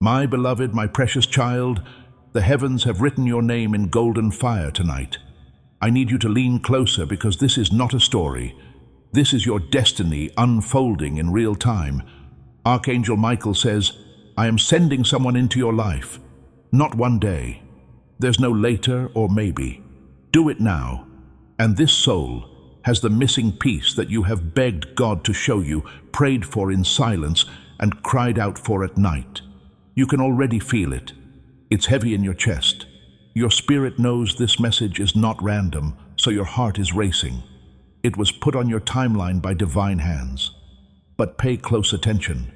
My beloved, my precious child, the heavens have written your name in golden fire tonight. I need you to lean closer because this is not a story. This is your destiny unfolding in real time. Archangel Michael says, I am sending someone into your life. Not one day. There's no later or maybe. Do it now. And this soul has the missing piece that you have begged God to show you, prayed for in silence, and cried out for at night. You can already feel it. It's heavy in your chest. Your spirit knows this message is not random, so your heart is racing. It was put on your timeline by divine hands. But pay close attention.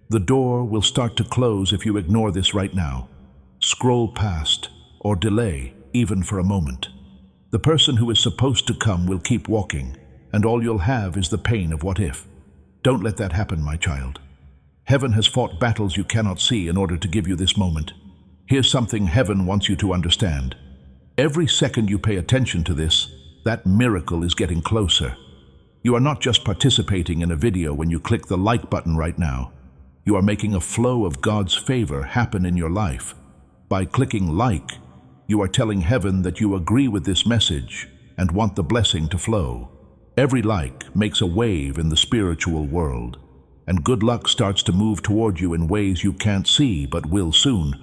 The door will start to close if you ignore this right now. Scroll past or delay even for a moment. The person who is supposed to come will keep walking, and all you'll have is the pain of what if. Don't let that happen, my child. Heaven has fought battles you cannot see in order to give you this moment. Here's something heaven wants you to understand. Every second you pay attention to this, that miracle is getting closer. You are not just participating in a video when you click the like button right now. You are making a flow of God's favor happen in your life. By clicking like, you are telling heaven that you agree with this message and want the blessing to flow. Every like makes a wave in the spiritual world, and good luck starts to move toward you in ways you can't see but will soon.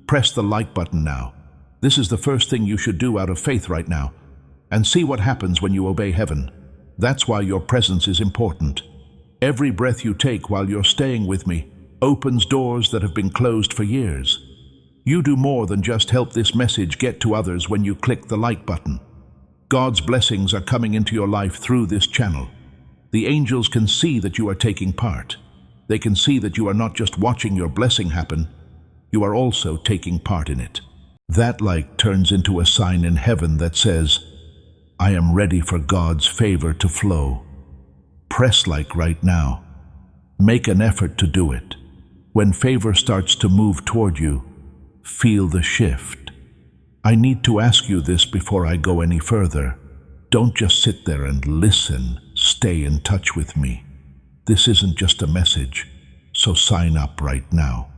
Press the like button now. This is the first thing you should do out of faith right now, and see what happens when you obey heaven. That's why your presence is important. Every breath you take while you're staying with me opens doors that have been closed for years. You do more than just help this message get to others when you click the like button. God's blessings are coming into your life through this channel. The angels can see that you are taking part. They can see that you are not just watching your blessing happen, you are also taking part in it. That like turns into a sign in heaven that says, I am ready for God's favor to flow. Press like right now. Make an effort to do it. When favor starts to move toward you, feel the shift. I need to ask you this before I go any further. Don't just sit there and listen. Stay in touch with me. This isn't just a message, so sign up right now.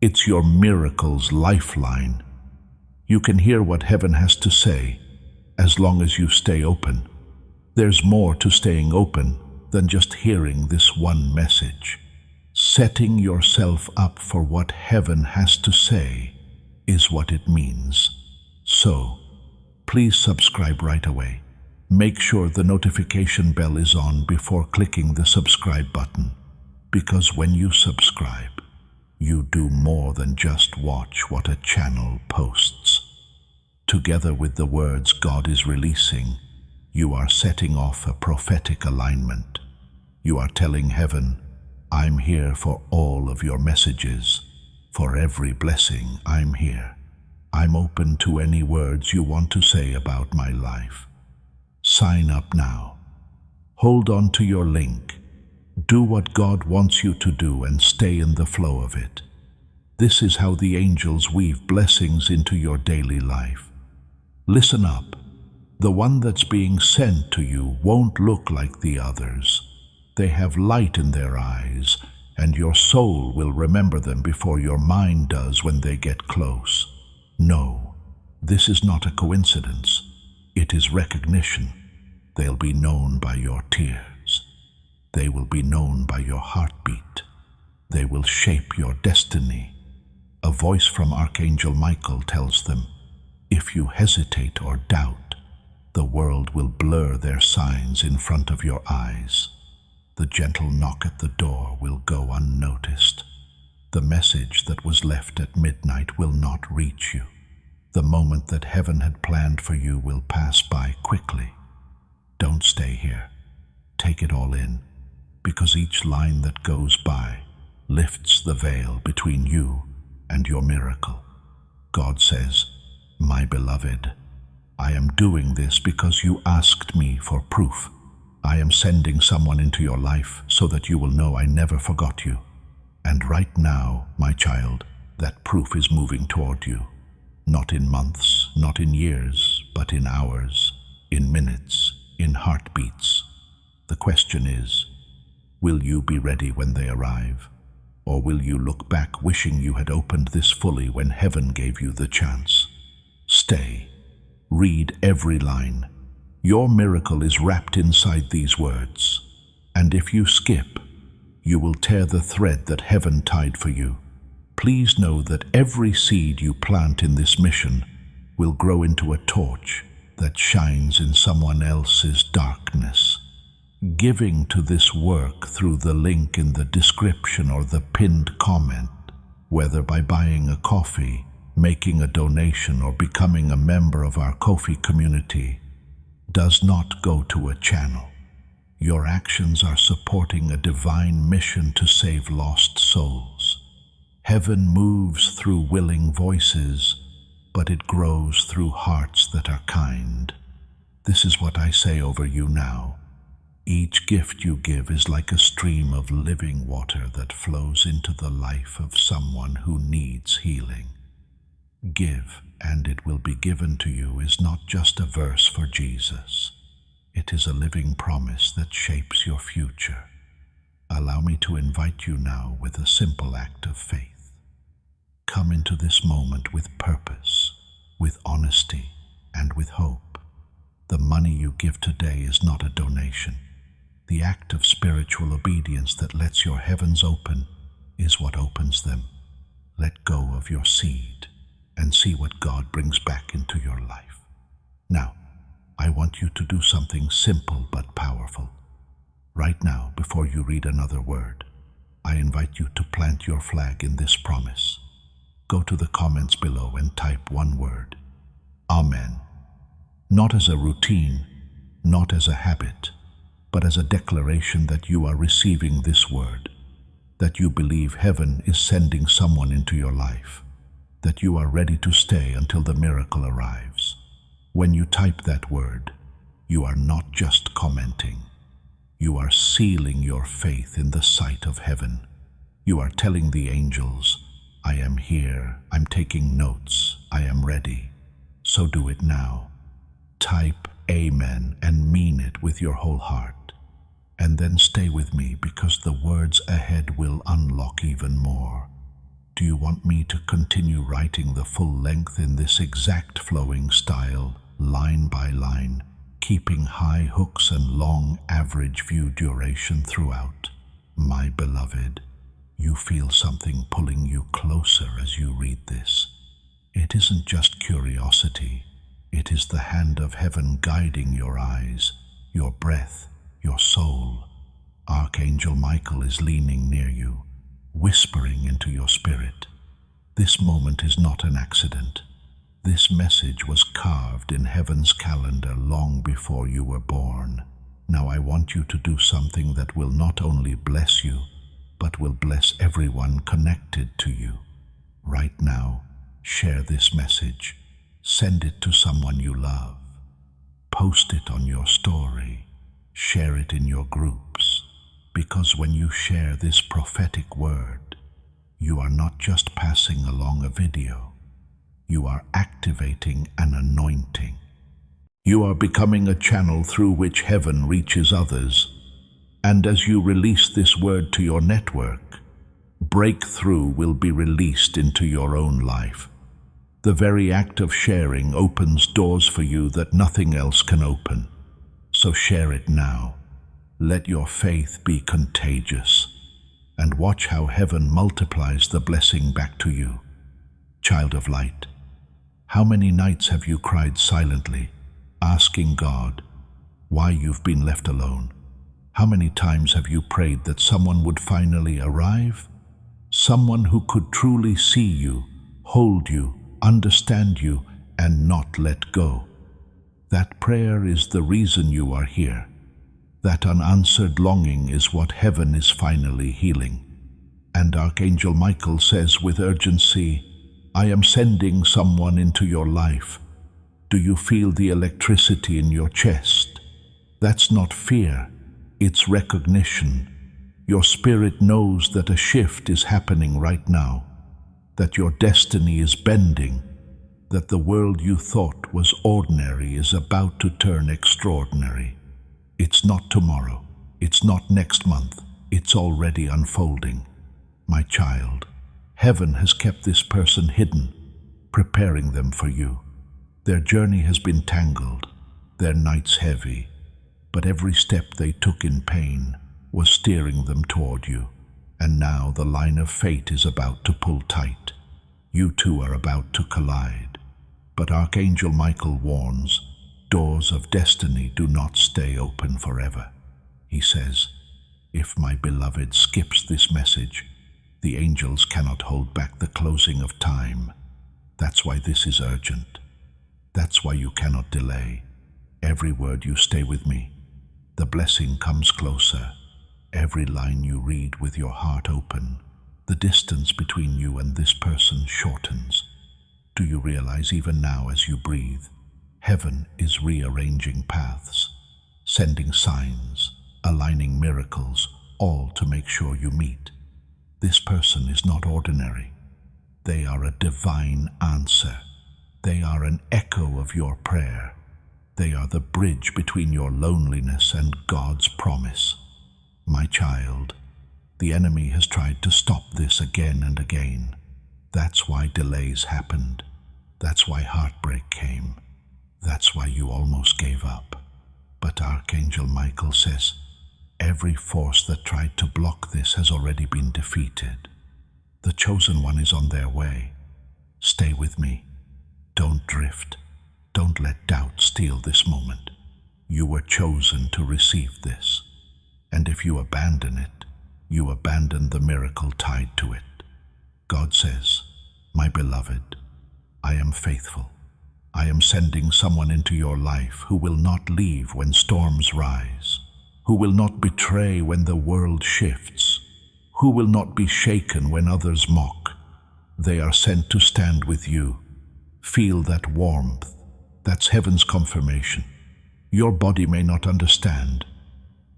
It's your miracle's lifeline. You can hear what heaven has to say as long as you stay open. There's more to staying open than just hearing this one message. Setting yourself up for what heaven has to say is what it means. So, please subscribe right away. Make sure the notification bell is on before clicking the subscribe button, because when you subscribe, you do more than just watch what a channel posts. Together with the words God is releasing, you are setting off a prophetic alignment. You are telling heaven, I'm here for all of your messages. For every blessing, I'm here. I'm open to any words you want to say about my life. Sign up now. Hold on to your link. Do what God wants you to do and stay in the flow of it. This is how the angels weave blessings into your daily life. Listen up. The one that's being sent to you won't look like the others. They have light in their eyes, and your soul will remember them before your mind does when they get close. No, this is not a coincidence. It is recognition. They'll be known by your tears. They will be known by your heartbeat. They will shape your destiny. A voice from Archangel Michael tells them, if you hesitate or doubt, the world will blur their signs in front of your eyes. The gentle knock at the door will go unnoticed. The message that was left at midnight will not reach you. The moment that heaven had planned for you will pass by quickly. Don't stay here. Take it all in, because each line that goes by lifts the veil between you and your miracle. God says, my beloved, I am doing this because you asked me for proof. I am sending someone into your life so that you will know I never forgot you. And right now, my child, that proof is moving toward you. Not in months, not in years, but in hours, in minutes, in heartbeats. The question is, will you be ready when they arrive? Or will you look back wishing you had opened this fully when heaven gave you the chance? Stay. Read every line. Your miracle is wrapped inside these words. And if you skip, you will tear the thread that heaven tied for you. Please know that every seed you plant in this mission will grow into a torch that shines in someone else's darkness. Giving to this work through the link in the description or the pinned comment, whether by buying a coffee, making a donation, or becoming a member of our coffee community, does not go to a channel. Your actions are supporting a divine mission to save lost souls. Heaven moves through willing voices, but it grows through hearts that are kind. This is what I say over you now. Each gift you give is like a stream of living water that flows into the life of someone who needs healing. Give, and it will be given to you is not just a verse for Jesus. It is a living promise that shapes your future. Allow me to invite you now with a simple act of faith. Come into this moment with purpose, with honesty, and with hope. The money you give today is not a donation. The act of spiritual obedience that lets your heavens open is what opens them. Let go of your seed and see what God brings back into your life. Now, I want you to do something simple but powerful. Right now, before you read another word, I invite you to plant your flag in this promise. Go to the comments below and type one word: Amen. Not as a routine, not as a habit, but as a declaration that you are receiving this word, that you believe heaven is sending someone into your life, that you are ready to stay until the miracle arrives. When you type that word, you are not just commenting. You are sealing your faith in the sight of heaven. You are telling the angels, I am here, I'm taking notes, I am ready. So do it now. Type Amen and mean it with your whole heart. And then stay with me because the words ahead will unlock even more. Do you want me to continue writing the full length in this exact flowing style, line by line, keeping high hooks and long average view duration throughout? My beloved, you feel something pulling you closer as you read this. It isn't just curiosity. It is the hand of heaven guiding your eyes, your breath, your soul. Archangel Michael is leaning near you, whispering into your spirit. This moment is not an accident. This message was carved in heaven's calendar long before you were born. Now I want you to do something that will not only bless you, but will bless everyone connected to you. Right now, share this message. Send it to someone you love. Post it on your story. Share it in your groups. Because when you share this prophetic word, you are not just passing along a video. You are activating an anointing. You are becoming a channel through which heaven reaches others. And as you release this word to your network, breakthrough will be released into your own life. The very act of sharing opens doors for you that nothing else can open. So share it now. Let your faith be contagious. And watch how heaven multiplies the blessing back to you. Child of light, how many nights have you cried silently, asking God why you've been left alone? How many times have you prayed that someone would finally arrive? Someone who could truly see you, hold you, understand you, and not let go. That prayer is the reason you are here. That unanswered longing is what heaven is finally healing. And Archangel Michael says with urgency, I am sending someone into your life. Do you feel the electricity in your chest? That's not fear, it's recognition. Your spirit knows that a shift is happening right now, that your destiny is bending, that the world you thought was ordinary is about to turn extraordinary. It's not tomorrow, it's not next month, it's already unfolding. My child, heaven has kept this person hidden, preparing them for you. Their journey has been tangled, their nights heavy, but every step they took in pain was steering them toward you. And now the line of fate is about to pull tight. You two are about to collide. But Archangel Michael warns, doors of destiny do not stay open forever. He says, if my beloved skips this message, the angels cannot hold back the closing of time. That's why this is urgent. That's why you cannot delay. Every word you stay with me. The blessing comes closer. Every line you read with your heart open. The distance between you and this person shortens. Do you realize even now as you breathe, heaven is rearranging paths, sending signs, aligning miracles, all to make sure you meet. This person is not ordinary. They are a divine answer. They are an echo of your prayer. They are the bridge between your loneliness and God's promise. My child, the enemy has tried to stop this again and again. That's why delays happened. That's why heartbreak came. That's why you almost gave up. But Archangel Michael says, every force that tried to block this has already been defeated. The chosen one is on their way. Stay with me. Don't drift. Don't let doubt steal this moment. You were chosen to receive this. And if you abandon it, you abandon the miracle tied to it. God says, my beloved, I am faithful. I am sending someone into your life who will not leave when storms rise, who will not betray when the world shifts, who will not be shaken when others mock. They are sent to stand with you. Feel that warmth. That's heaven's confirmation. Your body may not understand,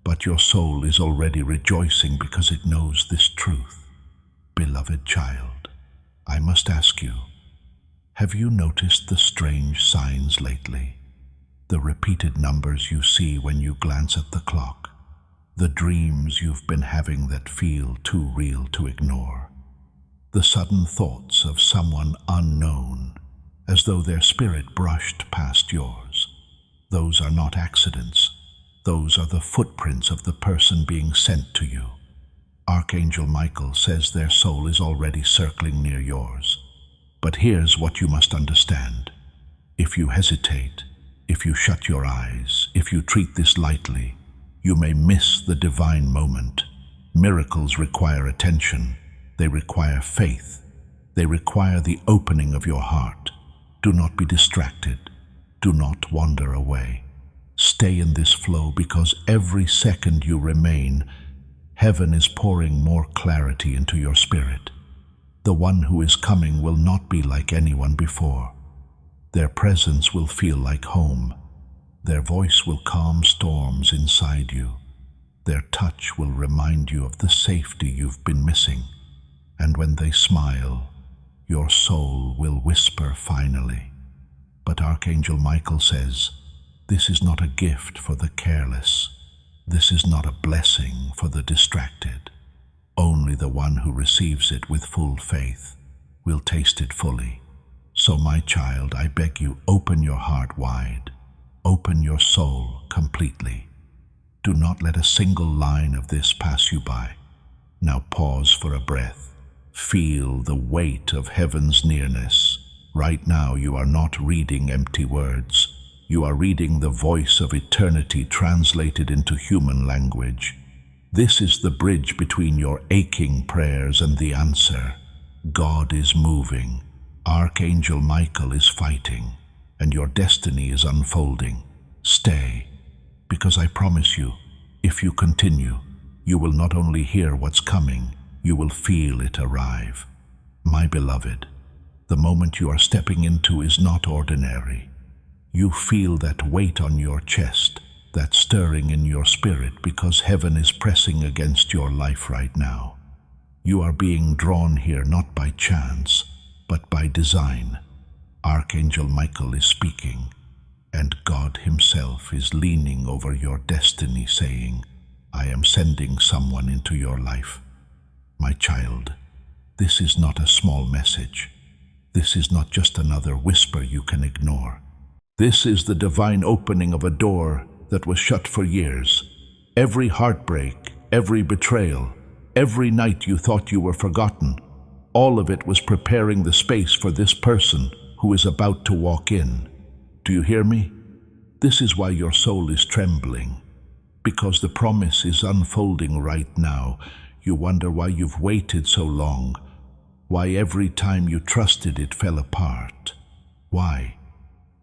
but your soul is already rejoicing because it knows this truth. Beloved child, I must ask you, have you noticed the strange signs lately? The repeated numbers you see when you glance at the clock, the dreams you've been having that feel too real to ignore, the sudden thoughts of someone unknown, as though their spirit brushed past yours. Those are not accidents. Those are the footprints of the person being sent to you. Archangel Michael says their soul is already circling near yours. But here's what you must understand. If you hesitate, if you shut your eyes, if you treat this lightly, you may miss the divine moment. Miracles require attention. They require faith. They require the opening of your heart. Do not be distracted. Do not wander away. Stay in this flow because every second you remain, heaven is pouring more clarity into your spirit. The one who is coming will not be like anyone before. Their presence will feel like home. Their voice will calm storms inside you. Their touch will remind you of the safety you've been missing. And when they smile, your soul will whisper finally. But Archangel Michael says, this is not a gift for the careless. This is not a blessing for the distracted. Only the one who receives it with full faith will taste it fully. So my child, I beg you, open your heart wide. Open your soul completely. Do not let a single line of this pass you by. Now pause for a breath. Feel the weight of heaven's nearness. Right now you are not reading empty words. You are reading the voice of eternity translated into human language. This is the bridge between your aching prayers and the answer. God is moving. Archangel Michael is fighting, and your destiny is unfolding. Stay, because I promise you, if you continue, you will not only hear what's coming, you will feel it arrive. My beloved, the moment you are stepping into is not ordinary. You feel that weight on your chest, that stirring in your spirit because heaven is pressing against your life right now. You are being drawn here not by chance, but by design. Archangel Michael is speaking, and God himself is leaning over your destiny saying, I am sending someone into your life. My child, This is not a small message. This is not just another whisper you can ignore. This is the divine opening of a door that was shut for years. Every heartbreak, every betrayal, every night you thought you were forgotten, all of it was preparing the space for this person who is about to walk in. Do you hear me? This is why your soul is trembling, because the promise is unfolding right now. You wonder why you've waited so long, why every time you trusted it fell apart. Why?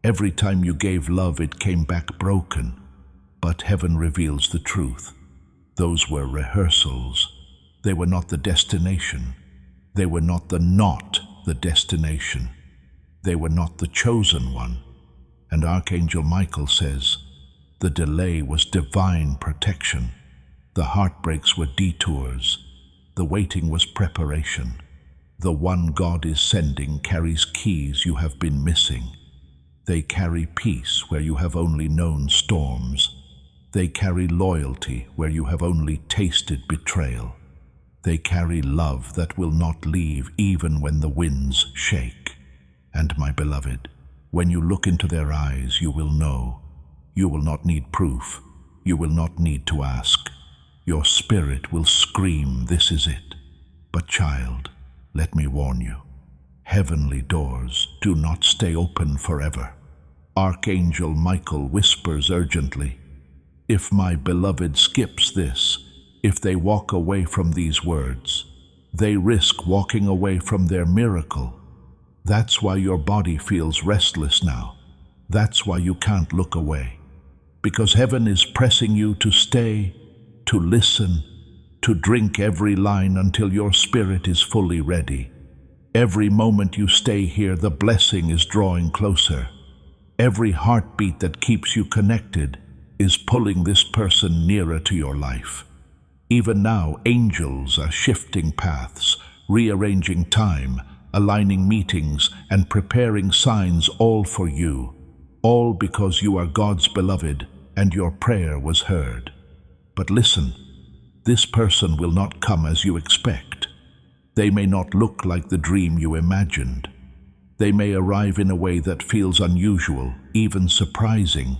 Every time you gave love it came back broken. But heaven reveals the truth. Those were rehearsals. They were not the destination. They were not the destination. They were not the chosen one. And Archangel Michael says, the delay was divine protection. The heartbreaks were detours. The waiting was preparation. The one God is sending carries keys you have been missing. They carry peace where you have only known storms. They carry loyalty where you have only tasted betrayal. They carry love that will not leave even when the winds shake. And my beloved, when you look into their eyes, you will know. You will not need proof. You will not need to ask. Your spirit will scream, this is it. But child, let me warn you, heavenly doors do not stay open forever. Archangel Michael whispers urgently, if my beloved skips this, if they walk away from these words, they risk walking away from their miracle. That's why your body feels restless now. That's why you can't look away. Because heaven is pressing you to stay, to listen, to drink every line until your spirit is fully ready. Every moment you stay here, the blessing is drawing closer. Every heartbeat that keeps you connected is pulling this person nearer to your life. Even now, angels are shifting paths, rearranging time, aligning meetings, and preparing signs, all for you. All because you are God's beloved and your prayer was heard. But listen, this person will not come as you expect. They may not look like the dream you imagined. They may arrive in a way that feels unusual, even surprising.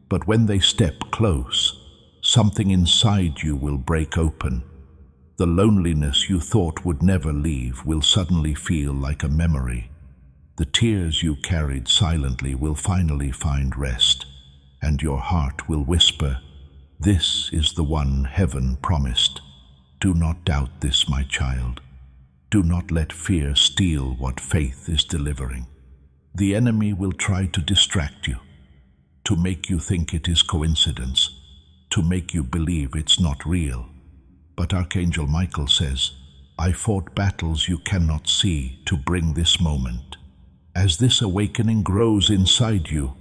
But when they step close, something inside you will break open. The loneliness you thought would never leave will suddenly feel like a memory. The tears you carried silently will finally find rest, and your heart will whisper, this is the one heaven promised. Do not doubt this, my child. Do not let fear steal what faith is delivering. The enemy will try to distract you, to make you think it is coincidence, to make you believe it's not real. But Archangel Michael says, I fought battles you cannot see to bring this moment. As this awakening grows inside you,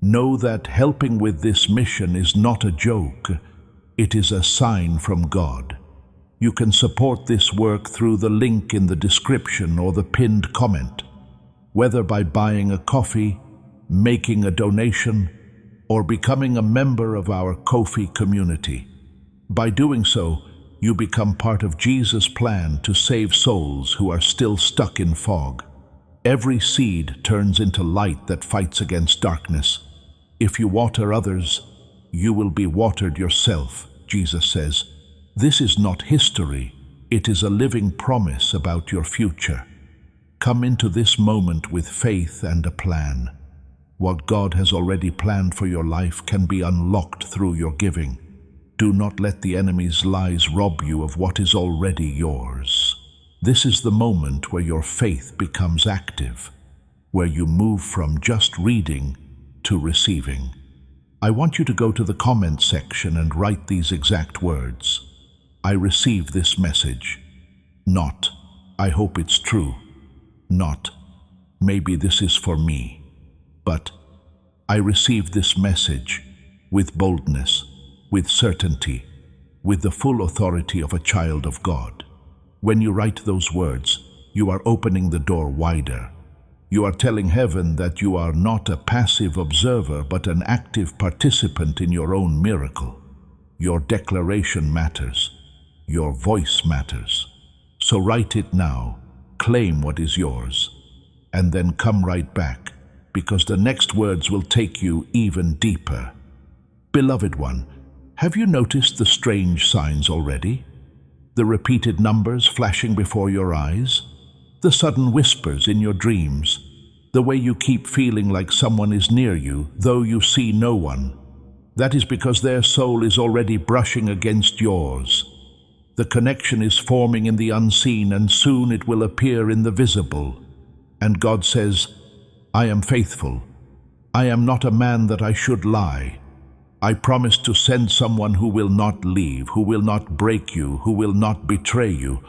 know that helping with this mission is not a joke. It is a sign from God. You can support this work through the link in the description or the pinned comment, whether by buying a coffee, making a donation, or becoming a member of our Ko-fi community. By doing so, you become part of Jesus' plan to save souls who are still stuck in fog. Every seed turns into light that fights against darkness. If you water others, you will be watered yourself, Jesus says. This is not history, it is a living promise about your future. Come into this moment with faith and a plan. What God has already planned for your life can be unlocked through your giving. Do not let the enemy's lies rob you of what is already yours. This is the moment where your faith becomes active, where you move from just reading to receiving. I want you to go to the comment section and write these exact words. I receive this message. Not, I hope it's true. Not, maybe this is for me. But, I receive this message with boldness, with certainty, with the full authority of a child of God. When you write those words, you are opening the door wider. You are telling heaven that you are not a passive observer, but an active participant in your own miracle. Your declaration matters. Your voice matters. So write it now, claim what is yours, and then come right back, because the next words will take you even deeper. Beloved one, have you noticed the strange signs already? The repeated numbers flashing before your eyes? The sudden whispers in your dreams? The way you keep feeling like someone is near you, though you see no one? That is because their soul is already brushing against yours. The connection is forming in the unseen, and soon it will appear in the visible. And God says, I am faithful. I am not a man that I should lie. I promise to send someone who will not leave, who will not break you, who will not betray you.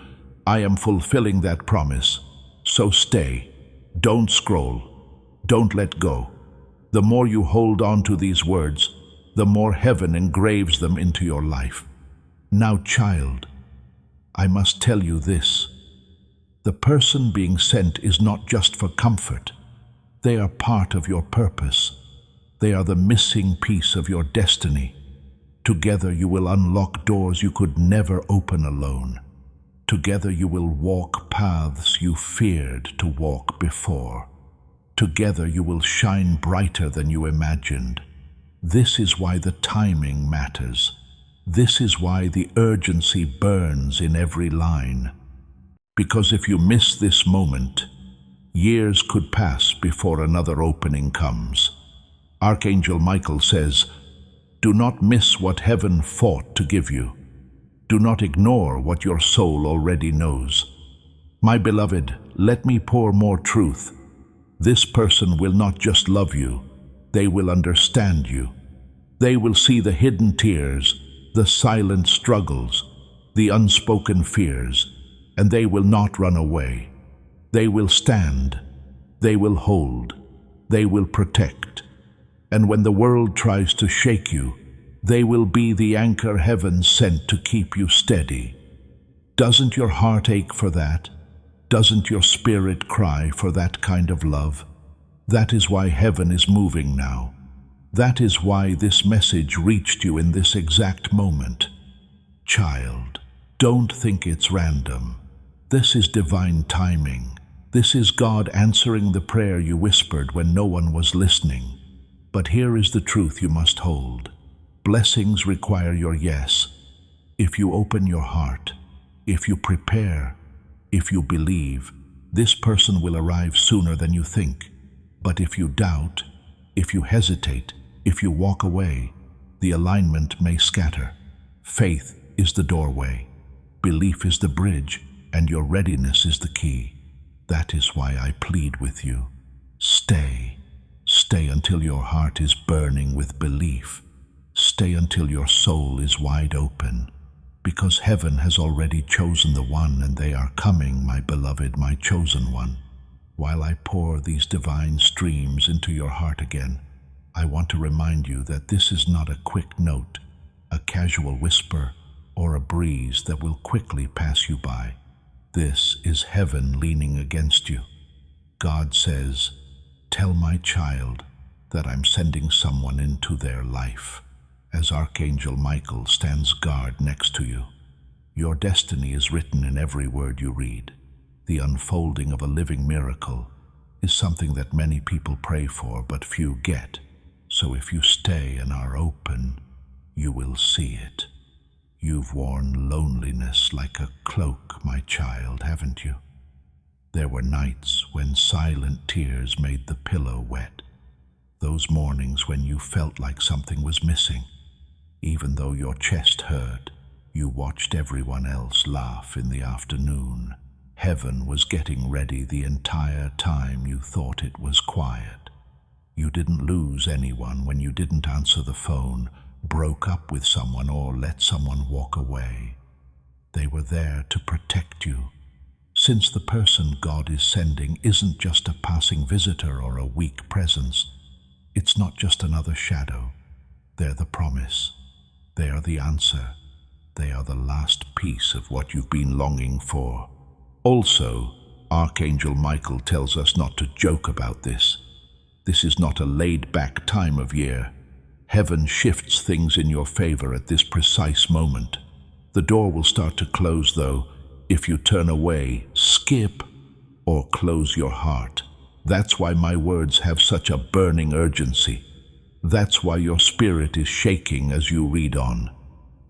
I am fulfilling that promise. So stay. Don't scroll. Don't let go. The more you hold on to these words, the more heaven engraves them into your life. Now, child, I must tell you this. The person being sent is not just for comfort. They are part of your purpose. They are the missing piece of your destiny. Together you will unlock doors you could never open alone. Together you will walk paths you feared to walk before. Together you will shine brighter than you imagined. This is why the timing matters. This is why the urgency burns in every line. Because if you miss this moment, years could pass before another opening comes. Archangel Michael says, do not miss what heaven fought to give you. Do not ignore what your soul already knows. My beloved, let me pour more truth. This person will not just love you, they will understand you. They will see the hidden tears, the silent struggles, the unspoken fears, and they will not run away. They will stand, they will hold, they will protect. And when the world tries to shake you, they will be the anchor heaven sent to keep you steady. Doesn't your heart ache for that? Doesn't your spirit cry for that kind of love? That is why heaven is moving now. That is why this message reached you in this exact moment. Child, don't think it's random. This is divine timing. This is God answering the prayer you whispered when no one was listening. But here is the truth you must hold. Blessings require your yes. If you open your heart, if you prepare, if you believe, this person will arrive sooner than you think. But if you doubt, if you hesitate, if you walk away, the alignment may scatter. Faith is the doorway, belief is the bridge, and your readiness is the key. That is why I plead with you. Stay. Stay until your heart is burning with belief. Stay until your soul is wide open. Because heaven has already chosen the one, and they are coming, my beloved, my chosen one. While I pour these divine streams into your heart again, I want to remind you that this is not a quick note, a casual whisper, or a breeze that will quickly pass you by. This is heaven leaning against you. God says, tell my child that I'm sending someone into their life. As Archangel Michael stands guard next to you, your destiny is written in every word you read. The unfolding of a living miracle is something that many people pray for, but few get. So if you stay and are open, you will see it. You've worn loneliness like a cloak, my child, haven't you? There were nights when silent tears made the pillow wet. Those mornings when you felt like something was missing. Even though your chest hurt, you watched everyone else laugh in the afternoon. Heaven was getting ready the entire time you thought it was quiet. You didn't lose anyone when you didn't answer the phone, broke up with someone, or let someone walk away. They were there to protect you. Since the person God is sending isn't just a passing visitor or a weak presence, it's not just another shadow. They're the promise. They are the answer. They are the last piece of what you've been longing for. Also, Archangel Michael tells us not to joke about this. This is not a laid-back time of year. Heaven shifts things in your favor at this precise moment. The door will start to close, though, if you turn away, skip, or close your heart. That's why my words have such a burning urgency. That's why your spirit is shaking as you read on.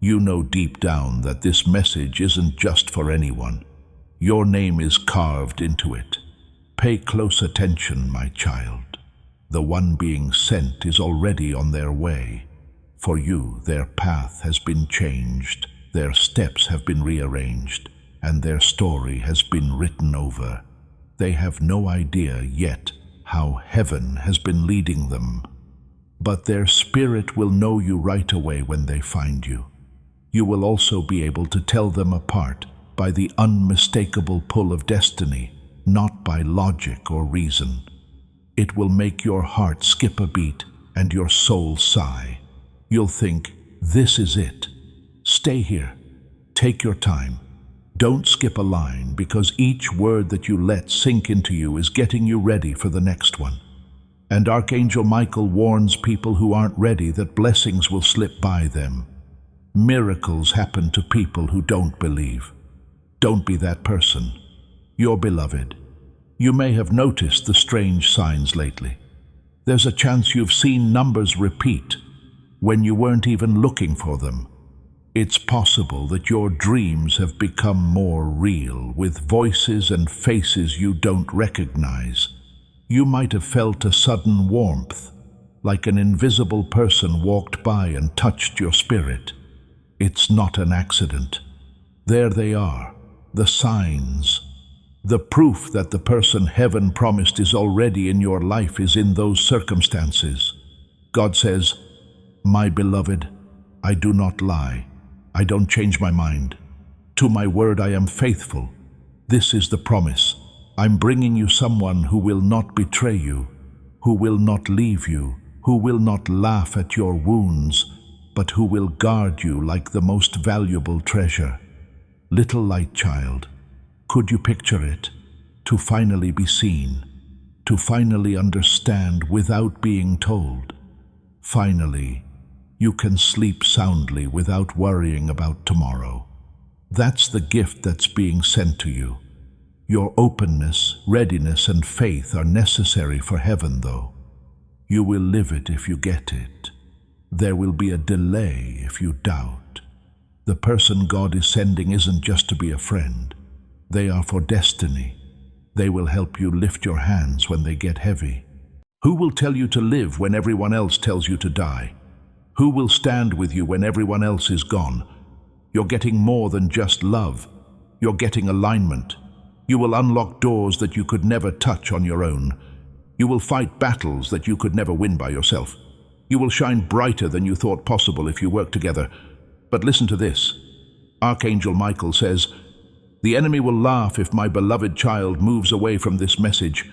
You know deep down that this message isn't just for anyone. Your name is carved into it. Pay close attention, my child. The one being sent is already on their way. For you, their path has been changed, their steps have been rearranged, and their story has been written over. They have no idea yet how heaven has been leading them. But their spirit will know you right away when they find you. You will also be able to tell them apart by the unmistakable pull of destiny, not by logic or reason. It will make your heart skip a beat and your soul sigh. You'll think, this is it. Stay here. Take your time. Don't skip a line, because each word that you let sink into you is getting you ready for the next one. And Archangel Michael warns people who aren't ready that blessings will slip by them. Miracles happen to people who don't believe. Don't be that person. You're beloved. You may have noticed the strange signs lately. There's a chance you've seen numbers repeat when you weren't even looking for them. It's possible that your dreams have become more real, with voices and faces you don't recognize. You might have felt a sudden warmth, like an invisible person walked by and touched your spirit. It's not an accident. There they are, the signs. The proof that the person heaven promised is already in your life is in those circumstances. God says, "My beloved, I do not lie. I don't change my mind. To my word I am faithful. This is the promise. I'm bringing you someone who will not betray you, who will not leave you, who will not laugh at your wounds, but who will guard you like the most valuable treasure." Little light child, could you picture it? To finally be seen, to finally understand without being told. Finally, you can sleep soundly without worrying about tomorrow. That's the gift that's being sent to you. Your openness, readiness, and faith are necessary for heaven, though. You will live it if you get it. There will be a delay if you doubt. The person God is sending isn't just to be a friend. They are for destiny. They will help you lift your hands when they get heavy. Who will tell you to live when everyone else tells you to die? Who will stand with you when everyone else is gone? You're getting more than just love. You're getting alignment. You will unlock doors that you could never touch on your own. You will fight battles that you could never win by yourself. You will shine brighter than you thought possible if you work together. But listen to this. Archangel Michael says, "The enemy will laugh if my beloved child moves away from this message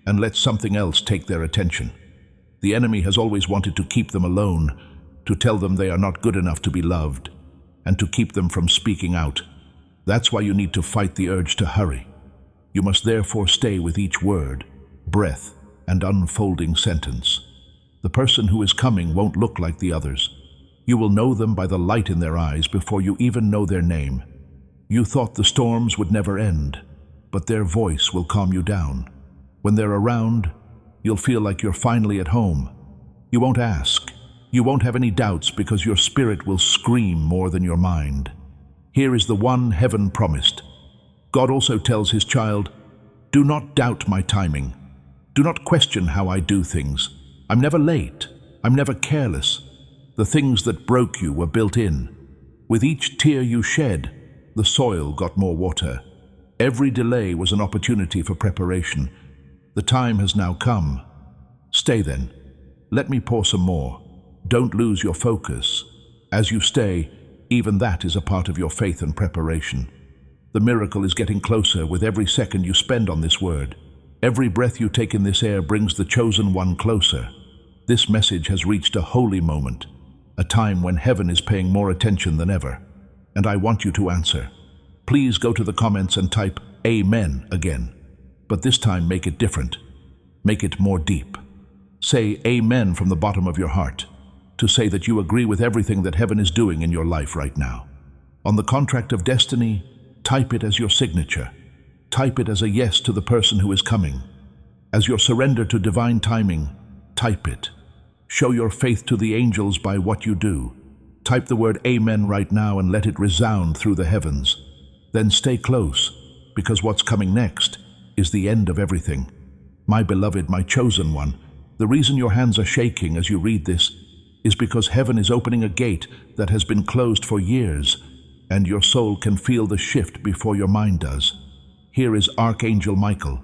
and lets something else take their attention." The enemy has always wanted to keep them alone, to tell them they are not good enough to be loved, and to keep them from speaking out. That's why you need to fight the urge to hurry. You must therefore stay with each word, breath, and unfolding sentence. The person who is coming won't look like the others. You will know them by the light in their eyes before you even know their name. You thought the storms would never end, but their voice will calm you down. When they're around, you'll feel like you're finally at home. You won't ask. You won't have any doubts, because your spirit will scream more than your mind. Here is the one heaven promised. God also tells his child, "Do not doubt my timing. Do not question how I do things. I'm never late. I'm never careless. The things that broke you were built in. With each tear you shed, the soil got more water. Every delay was an opportunity for preparation. The time has now come. Stay then. Let me pour some more. Don't lose your focus. As you stay, even that is a part of your faith and preparation. The miracle is getting closer with every second you spend on this word. Every breath you take in this air brings the chosen one closer. This message has reached a holy moment, a time when heaven is paying more attention than ever. And I want you to answer. Please go to the comments and type Amen again. But this time make it different. Make it more deep. Say Amen from the bottom of your heart, to say that you agree with everything that heaven is doing in your life right now. On the contract of destiny, Type it as your signature. Type it as a yes to the person who is coming. As your surrender to divine timing, type it. Show your faith to the angels by what you do. Type the word Amen right now and let it resound through the heavens. Then stay close, because what's coming next is the end of everything. My beloved, my chosen one, the reason your hands are shaking as you read this is because heaven is opening a gate that has been closed for years, and your soul can feel the shift before your mind does. Here is Archangel Michael.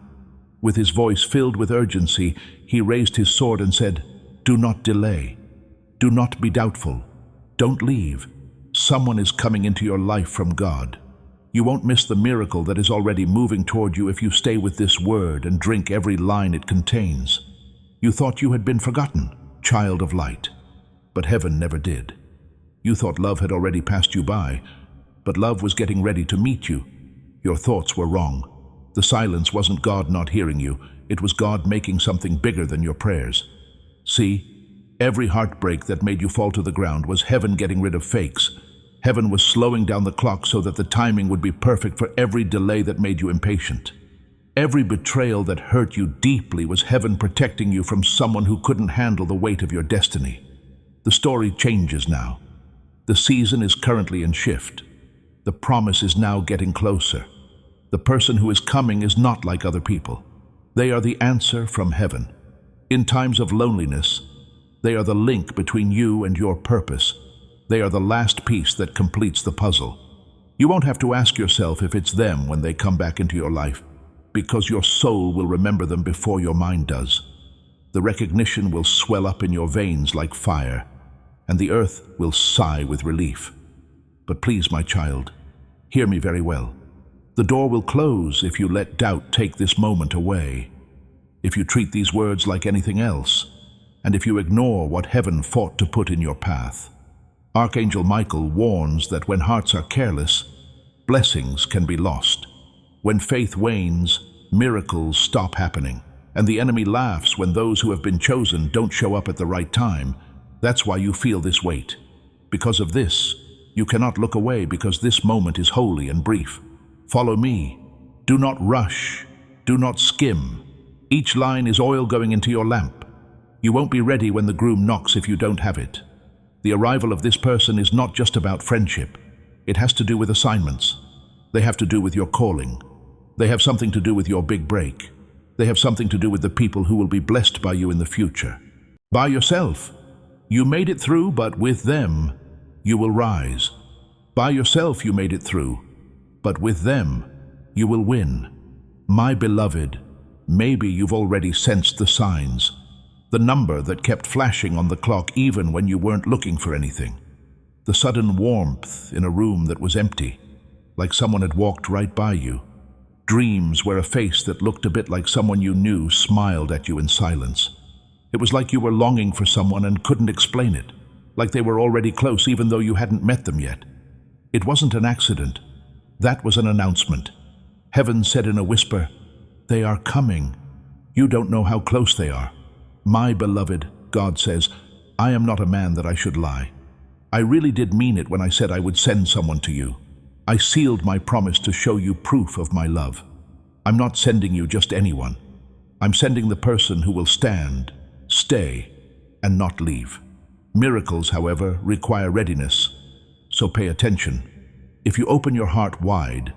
With his voice filled with urgency, he raised his sword and said, "Do not delay. Do not be doubtful. Don't leave. Someone is coming into your life from God. You won't miss the miracle that is already moving toward you if you stay with this word and drink every line it contains. You thought you had been forgotten, child of light, but heaven never did. You thought love had already passed you by, but love was getting ready to meet you. Your thoughts were wrong. The silence wasn't God not hearing you. It was God making something bigger than your prayers. See, every heartbreak that made you fall to the ground was heaven getting rid of fakes. Heaven was slowing down the clock so that the timing would be perfect for every delay that made you impatient. Every betrayal that hurt you deeply was heaven protecting you from someone who couldn't handle the weight of your destiny. The story changes now. The season is currently in shift. The promise is now getting closer. The person who is coming is not like other people. They are the answer from heaven. In times of loneliness, they are the link between you and your purpose. They are the last piece that completes the puzzle. You won't have to ask yourself if it's them when they come back into your life, because your soul will remember them before your mind does. The recognition will swell up in your veins like fire, and the earth will sigh with relief. But please, my child, hear me very well. The door will close if you let doubt take this moment away, if you treat these words like anything else, and if you ignore what heaven fought to put in your path. Archangel Michael warns that when hearts are careless, blessings can be lost. When faith wanes, miracles stop happening, and the enemy laughs when those who have been chosen don't show up at the right time. That's why you feel this weight. Because of this, you cannot look away, because this moment is holy and brief. Follow me. Do not rush. Do not skim. Each line is oil going into your lamp. You won't be ready when the groom knocks if you don't have it. The arrival of this person is not just about friendship. It has to do with assignments. They have to do with your calling. They have something to do with your big break. They have something to do with the people who will be blessed by you in the future. By yourself, you made it through, but with them, you will rise. By yourself, you made it through, but with them, you will win. My beloved, maybe you've already sensed the signs. The number that kept flashing on the clock even when you weren't looking for anything. The sudden warmth in a room that was empty, like someone had walked right by you. Dreams where a face that looked a bit like someone you knew smiled at you in silence. It was like you were longing for someone and couldn't explain it, like they were already close even though you hadn't met them yet. It wasn't an accident. That was an announcement. Heaven said in a whisper, "They are coming. You don't know how close they are." My beloved, God says, I am not a man that I should lie. I really did mean it when I said I would send someone to you. I sealed my promise to show you proof of my love. I'm not sending you just anyone. I'm sending the person who will stand, stay, and not leave. Miracles, however, require readiness, so pay attention. If you open your heart wide,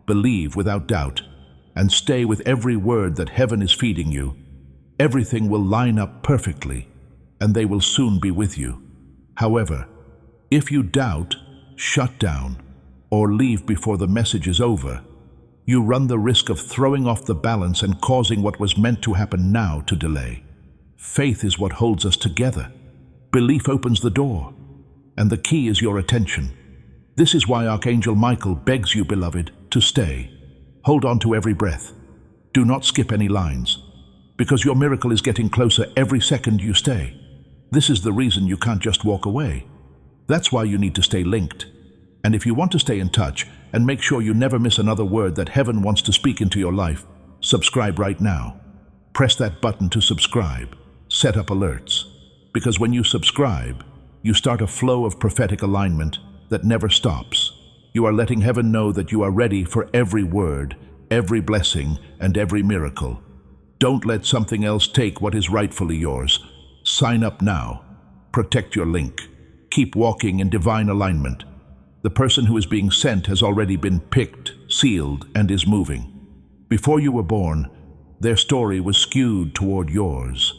believe without doubt, and stay with every word that heaven is feeding you, everything will line up perfectly, and they will soon be with you. However, if you doubt, shut down, or leave before the message is over, you run the risk of throwing off the balance and causing what was meant to happen now to delay. Faith is what holds us together. Belief opens the door, and the key is your attention. This is why Archangel Michael begs you, beloved, to stay. Hold on to every breath. Do not skip any lines, because your miracle is getting closer every second you stay. This is the reason you can't just walk away. That's why you need to stay linked. And if you want to stay in touch and make sure you never miss another word that heaven wants to speak into your life, subscribe right now. Press that button to subscribe. Set up alerts. Because when you subscribe, you start a flow of prophetic alignment that never stops. You are letting heaven know that you are ready for every word, every blessing, and every miracle. Don't let something else take what is rightfully yours. Sign up now. Protect your link. Keep walking in divine alignment. The person who is being sent has already been picked, sealed, and is moving. Before you were born, their story was skewed toward yours.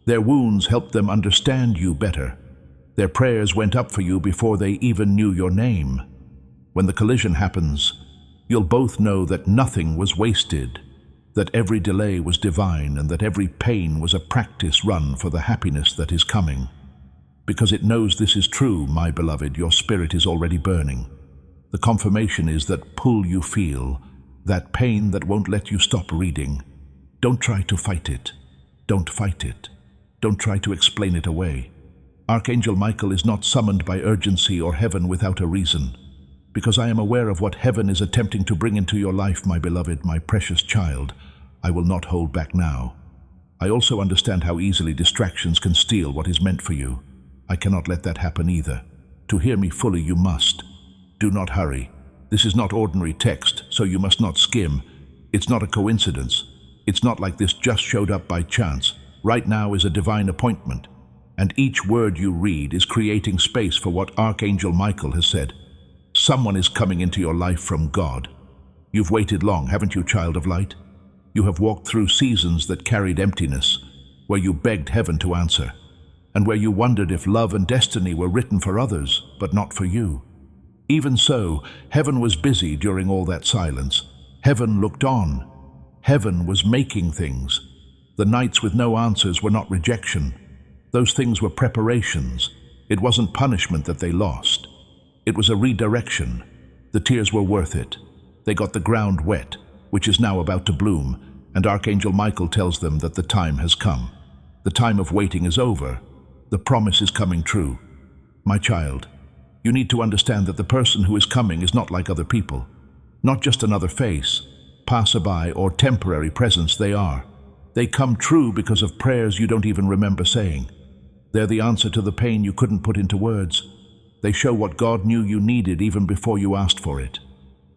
Their wounds helped them understand you better. Their prayers went up for you before they even knew your name. When the collision happens, you'll both know that nothing was wasted, that every delay was divine, and that every pain was a practice run for the happiness that is coming. Because it knows this is true, my beloved, your spirit is already burning. The confirmation is that pull you feel, that pain that won't let you stop reading. Don't try to fight it. Don't fight it. Don't try to explain it away. Archangel Michael is not summoned by urgency or heaven without a reason. Because I am aware of what heaven is attempting to bring into your life, my beloved, my precious child, I will not hold back now. I also understand how easily distractions can steal what is meant for you. I cannot let that happen either. To hear me fully, you must. Do not hurry. This is not ordinary text, so you must not skim. It's not a coincidence. It's not like this just showed up by chance. Right now is a divine appointment, and each word you read is creating space for what Archangel Michael has said. Someone is coming into your life from God. You've waited long, haven't you, child of light? You have walked through seasons that carried emptiness, where you begged heaven to answer, and where you wondered if love and destiny were written for others, but not for you. Even so, heaven was busy during all that silence. Heaven looked on. Heaven was making things. The nights with no answers were not rejection. Those things were preparations. It wasn't punishment that they lost. It was a redirection. The tears were worth it. They got the ground wet, which is now about to bloom, and Archangel Michael tells them that the time has come. The time of waiting is over. The promise is coming true. My child, you need to understand that the person who is coming is not like other people. Not just another face, passerby, or temporary presence. They are. They come true because of prayers you don't even remember saying. They're the answer to the pain you couldn't put into words. They show what God knew you needed even before you asked for it.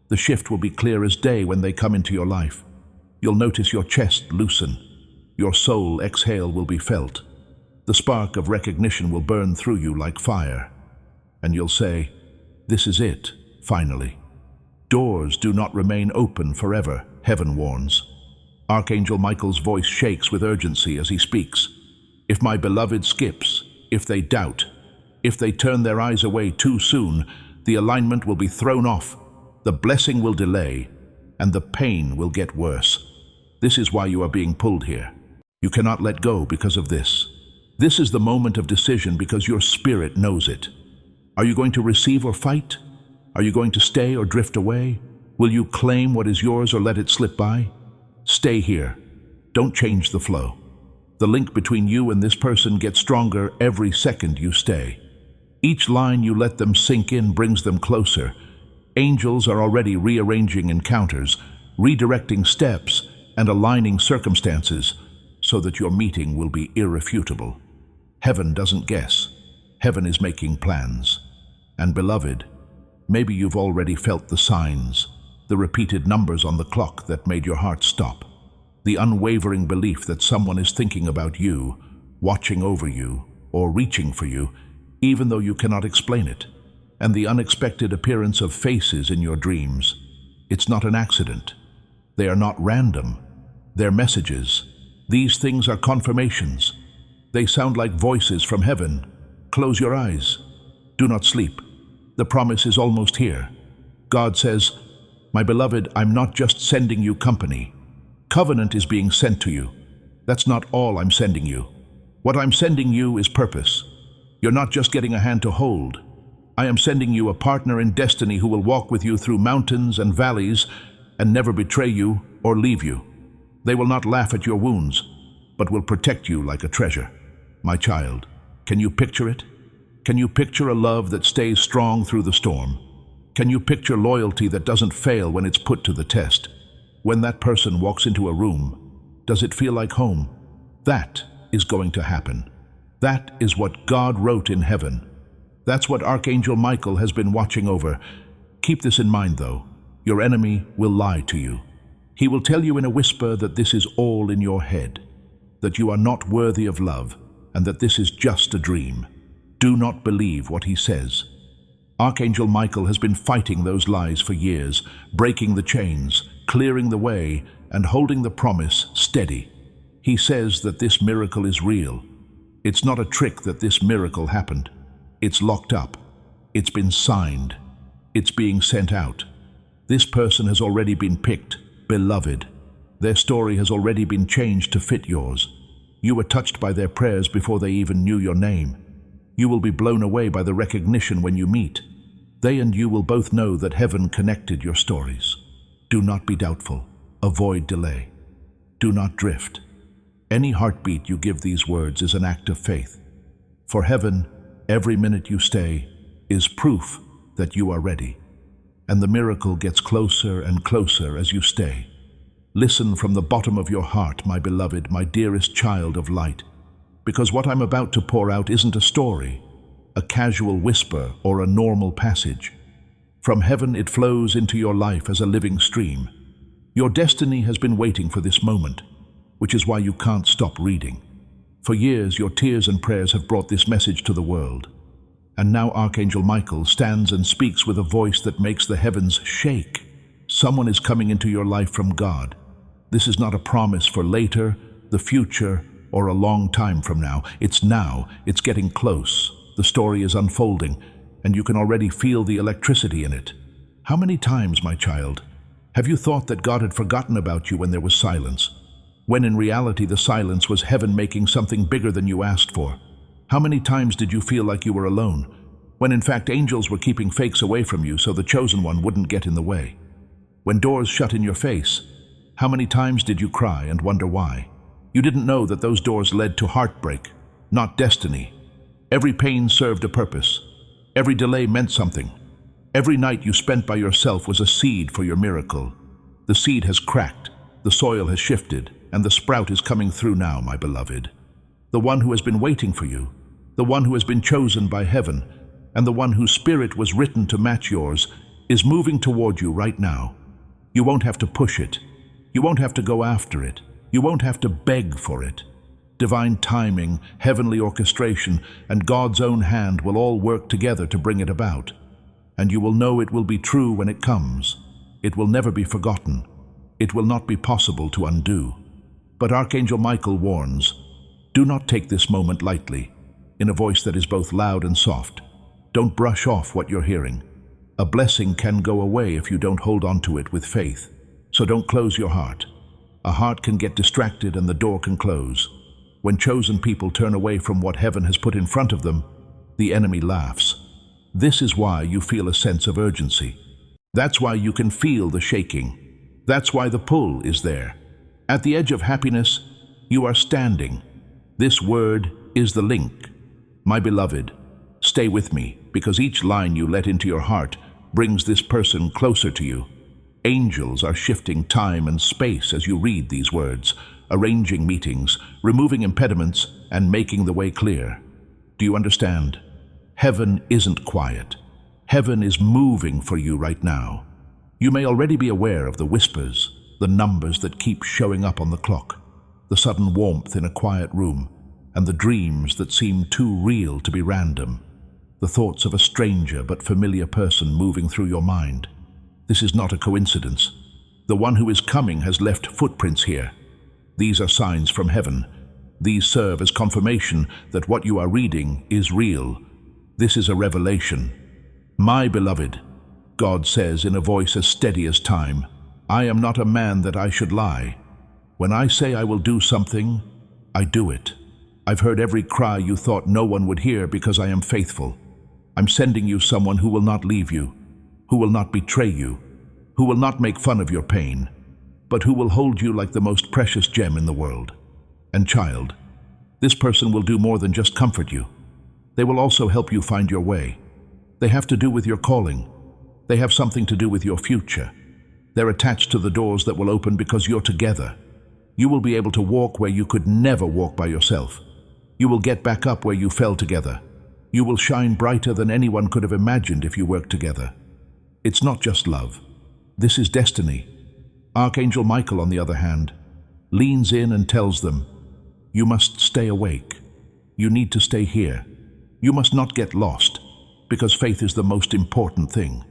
The shift will be clear as day when they come into your life. You'll notice your chest loosen. Your soul exhale will be felt. The spark of recognition will burn through you like fire. And you'll say, "This is it, finally." Doors do not remain open forever, heaven warns. Archangel Michael's voice shakes with urgency as he speaks. If my beloved skips, if they doubt, if they turn their eyes away too soon, the alignment will be thrown off, the blessing will delay, and the pain will get worse. This is why you are being pulled here. You cannot let go because of this. This is the moment of decision because your spirit knows it. Are you going to receive or fight? Are you going to stay or drift away? Will you claim what is yours or let it slip by? Stay here. Don't change the flow. The link between you and this person gets stronger every second you stay. Each line you let them sink in brings them closer. Angels are already rearranging encounters, redirecting steps, and aligning circumstances so that your meeting will be irrefutable. Heaven doesn't guess. Heaven is making plans. And beloved, maybe you've already felt the signs, the repeated numbers on the clock that made your heart stop, the unwavering belief that someone is thinking about you, watching over you, or reaching for you, even though you cannot explain it, and the unexpected appearance of faces in your dreams. It's not an accident. They are not random. They're messages. These things are confirmations. They sound like voices from heaven. Close your eyes. Do not sleep. The promise is almost here. God says, "My beloved, I'm not just sending you company. Covenant is being sent to you. That's not all I'm sending you. What I'm sending you is purpose. You're not just getting a hand to hold. I am sending you a partner in destiny who will walk with you through mountains and valleys and never betray you or leave you. They will not laugh at your wounds, but will protect you like a treasure. My child, can you picture it? Can you picture a love that stays strong through the storm? Can you picture loyalty that doesn't fail when it's put to the test? When that person walks into a room, does it feel like home? That is going to happen. That is what God wrote in heaven. That's what Archangel Michael has been watching over. Keep this in mind, though. Your enemy will lie to you. He will tell you in a whisper that this is all in your head, that you are not worthy of love, and that this is just a dream. Do not believe what he says. Archangel Michael has been fighting those lies for years, breaking the chains, clearing the way, and holding the promise steady. He says that this miracle is real. It's not a trick that this miracle happened. It's locked up. It's been signed. It's being sent out. This person has already been picked, beloved. Their story has already been changed to fit yours. You were touched by their prayers before they even knew your name. You will be blown away by the recognition when you meet. They and you will both know that heaven connected your stories. Do not be doubtful. Avoid delay. Do not drift. Any heartbeat you give these words is an act of faith. For heaven, every minute you stay is proof that you are ready. And the miracle gets closer and closer as you stay. Listen from the bottom of your heart, my beloved, my dearest child of light, because what I'm about to pour out isn't a story, a casual whisper, or a normal passage. From heaven it flows into your life as a living stream. Your destiny has been waiting for this moment, which is why you can't stop reading. For years, your tears and prayers have brought this message to the world. And now Archangel Michael stands and speaks with a voice that makes the heavens shake. Someone is coming into your life from God. This is not a promise for later, the future, or a long time from now. It's now. It's getting close. The story is unfolding, and you can already feel the electricity in it. How many times, my child, have you thought that God had forgotten about you when there was silence? When in reality the silence was heaven making something bigger than you asked for? How many times did you feel like you were alone, when in fact angels were keeping fakes away from you so the chosen one wouldn't get in the way? When doors shut in your face, how many times did you cry and wonder why? You didn't know that those doors led to heartbreak, not destiny. Every pain served a purpose. Every delay meant something. Every night you spent by yourself was a seed for your miracle. The seed has cracked, the soil has shifted, and the sprout is coming through now, my beloved. The one who has been waiting for you, the one who has been chosen by heaven, and the one whose spirit was written to match yours, is moving toward you right now. You won't have to push it. You won't have to go after it. You won't have to beg for it. Divine timing, heavenly orchestration, and God's own hand will all work together to bring it about. And you will know it will be true when it comes. It will never be forgotten. It will not be possible to undo. But Archangel Michael warns, do not take this moment lightly, in a voice that is both loud and soft. Don't brush off what you're hearing. A blessing can go away if you don't hold on to it with faith. So don't close your heart. A heart can get distracted and the door can close. When chosen people turn away from what heaven has put in front of them, the enemy laughs. This is why you feel a sense of urgency. That's why you can feel the shaking. That's why the pull is there. At the edge of happiness, you are standing. This word is the link. My beloved, stay with me, because each line you let into your heart brings this person closer to you. Angels are shifting time and space as you read these words, arranging meetings, removing impediments, and making the way clear. Do you understand? Heaven isn't quiet. Heaven is moving for you right now. You may already be aware of the whispers, the numbers that keep showing up on the clock, the sudden warmth in a quiet room, and the dreams that seem too real to be random, the thoughts of a stranger but familiar person moving through your mind. This is not a coincidence. The one who is coming has left footprints here. These are signs from heaven. These serve as confirmation that what you are reading is real. This is a revelation. My beloved, God says in a voice as steady as time, I am not a man that I should lie. When I say I will do something, I do it. I've heard every cry you thought no one would hear because I am faithful. I'm sending you someone who will not leave you, who will not betray you, who will not make fun of your pain, but who will hold you like the most precious gem in the world. And child, this person will do more than just comfort you. They will also help you find your way. They have to do with your calling. They have something to do with your future. They're attached to the doors that will open because you're together. You will be able to walk where you could never walk by yourself. You will get back up where you fell together. You will shine brighter than anyone could have imagined if you worked together. It's not just love. This is destiny. Archangel Michael, on the other hand, leans in and tells them, "You must stay awake. You need to stay here. You must not get lost, because faith is the most important thing.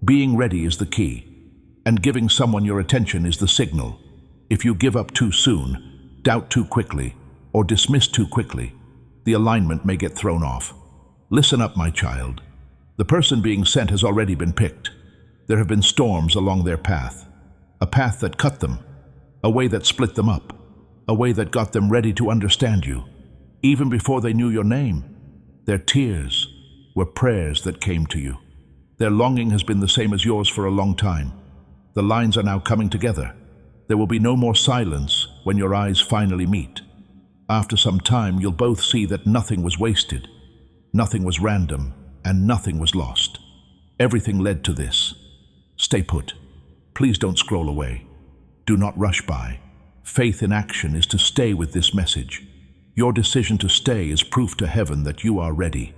Being ready is the key, and giving someone your attention is the signal. If you give up too soon, doubt too quickly, or dismiss too quickly, the alignment may get thrown off. Listen up, my child. The person being sent has already been picked. There have been storms along their path, a path that cut them, a way that split them up, a way that got them ready to understand you. Even before they knew your name, their tears were prayers that came to you. Their longing has been the same as yours for a long time. The lines are now coming together. There will be no more silence when your eyes finally meet. After some time, you'll both see that nothing was wasted, nothing was random, and nothing was lost. Everything led to this. Stay put. Please don't scroll away. Do not rush by. Faith in action is to stay with this message. Your decision to stay is proof to heaven that you are ready.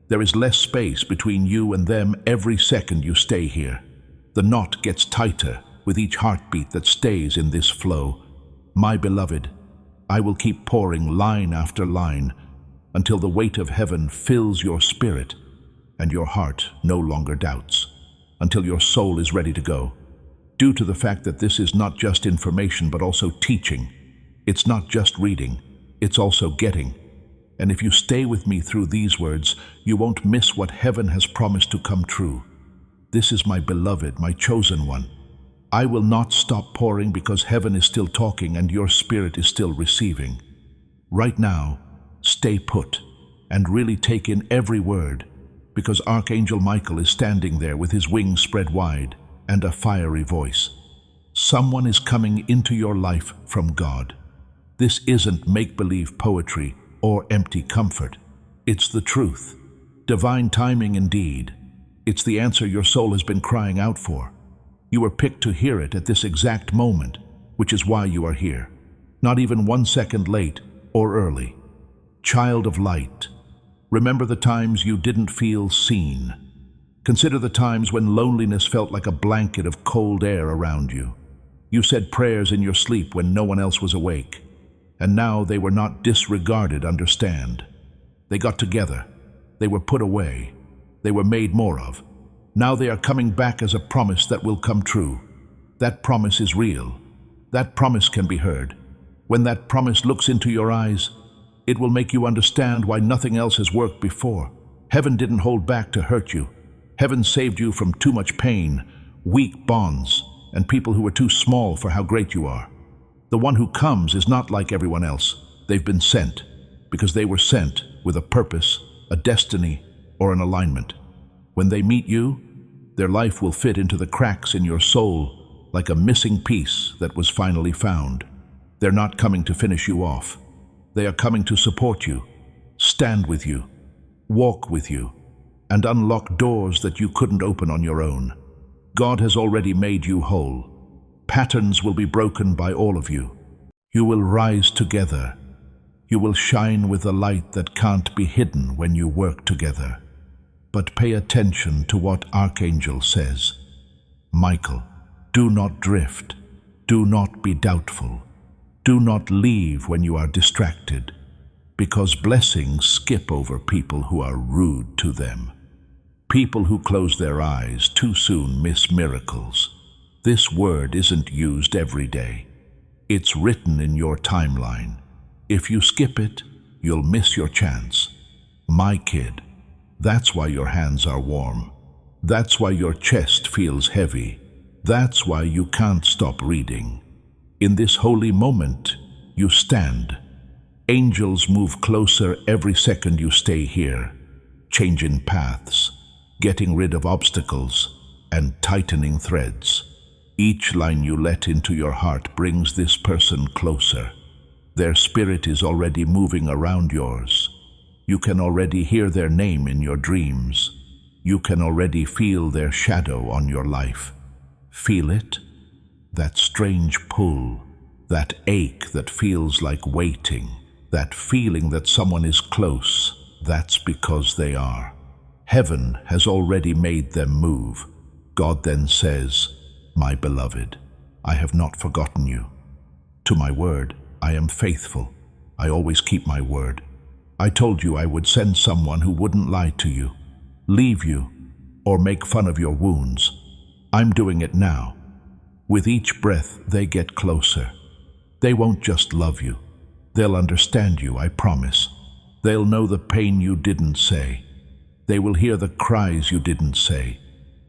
There is less space between you and them every second you stay here. The knot gets tighter with each heartbeat that stays in this flow. My beloved, I will keep pouring line after line until the weight of heaven fills your spirit and your heart no longer doubts, until your soul is ready to go. Due to the fact that this is not just information but also teaching. It's not just reading, it's also getting. And if you stay with me through these words, you won't miss what heaven has promised to come true. This is my beloved, my chosen one. I will not stop pouring because heaven is still talking and your spirit is still receiving. Right now, stay put and really take in every word, because Archangel Michael is standing there with his wings spread wide and a fiery voice. Someone is coming into your life from God. This isn't make-believe poetry or empty comfort. It's the truth. Divine timing indeed. It's the answer your soul has been crying out for. You were picked to hear it at this exact moment, which is why you are here. Not even 1 second late or early. Child of light, remember the times you didn't feel seen. Consider the times when loneliness felt like a blanket of cold air around you. You said prayers in your sleep when no one else was awake. And now they were not disregarded, understand. They got together. They were put away. They were made more of. Now they are coming back as a promise that will come true. That promise is real. That promise can be heard. When that promise looks into your eyes, it will make you understand why nothing else has worked before. Heaven didn't hold back to hurt you. Heaven saved you from too much pain, weak bonds, and people who were too small for how great you are. The one who comes is not like everyone else. They've been sent, because they were sent with a purpose, a destiny, or an alignment. When they meet you, their life will fit into the cracks in your soul like a missing piece that was finally found. They're not coming to finish you off. They are coming to support you, stand with you, walk with you, and unlock doors that you couldn't open on your own. God has already made you whole. Patterns will be broken by all of you. You will rise together. You will shine with a light that can't be hidden when you work together. But pay attention to what Archangel says. Michael, do not drift. Do not be doubtful. Do not leave when you are distracted, because blessings skip over people who are rude to them. People who close their eyes too soon miss miracles. This word isn't used every day. It's written in your timeline. If you skip it, you'll miss your chance. My kid, that's why your hands are warm. That's why your chest feels heavy. That's why you can't stop reading. In this holy moment, you stand. Angels move closer every second you stay here, changing paths, getting rid of obstacles, and tightening threads. Each line you let into your heart brings this person closer. Their spirit is already moving around yours. You can already hear their name in your dreams. You can already feel their shadow on your life. Feel it? That strange pull, that ache that feels like waiting, that feeling that someone is close. That's because they are. Heaven has already made them move. God then says, "My beloved, I have not forgotten you. To my word, I am faithful. I always keep my word. I told you I would send someone who wouldn't lie to you, leave you, or make fun of your wounds. I'm doing it now. With each breath, they get closer. They won't just love you. They'll understand you, I promise. They'll know the pain you didn't say. They will hear the cries you didn't say.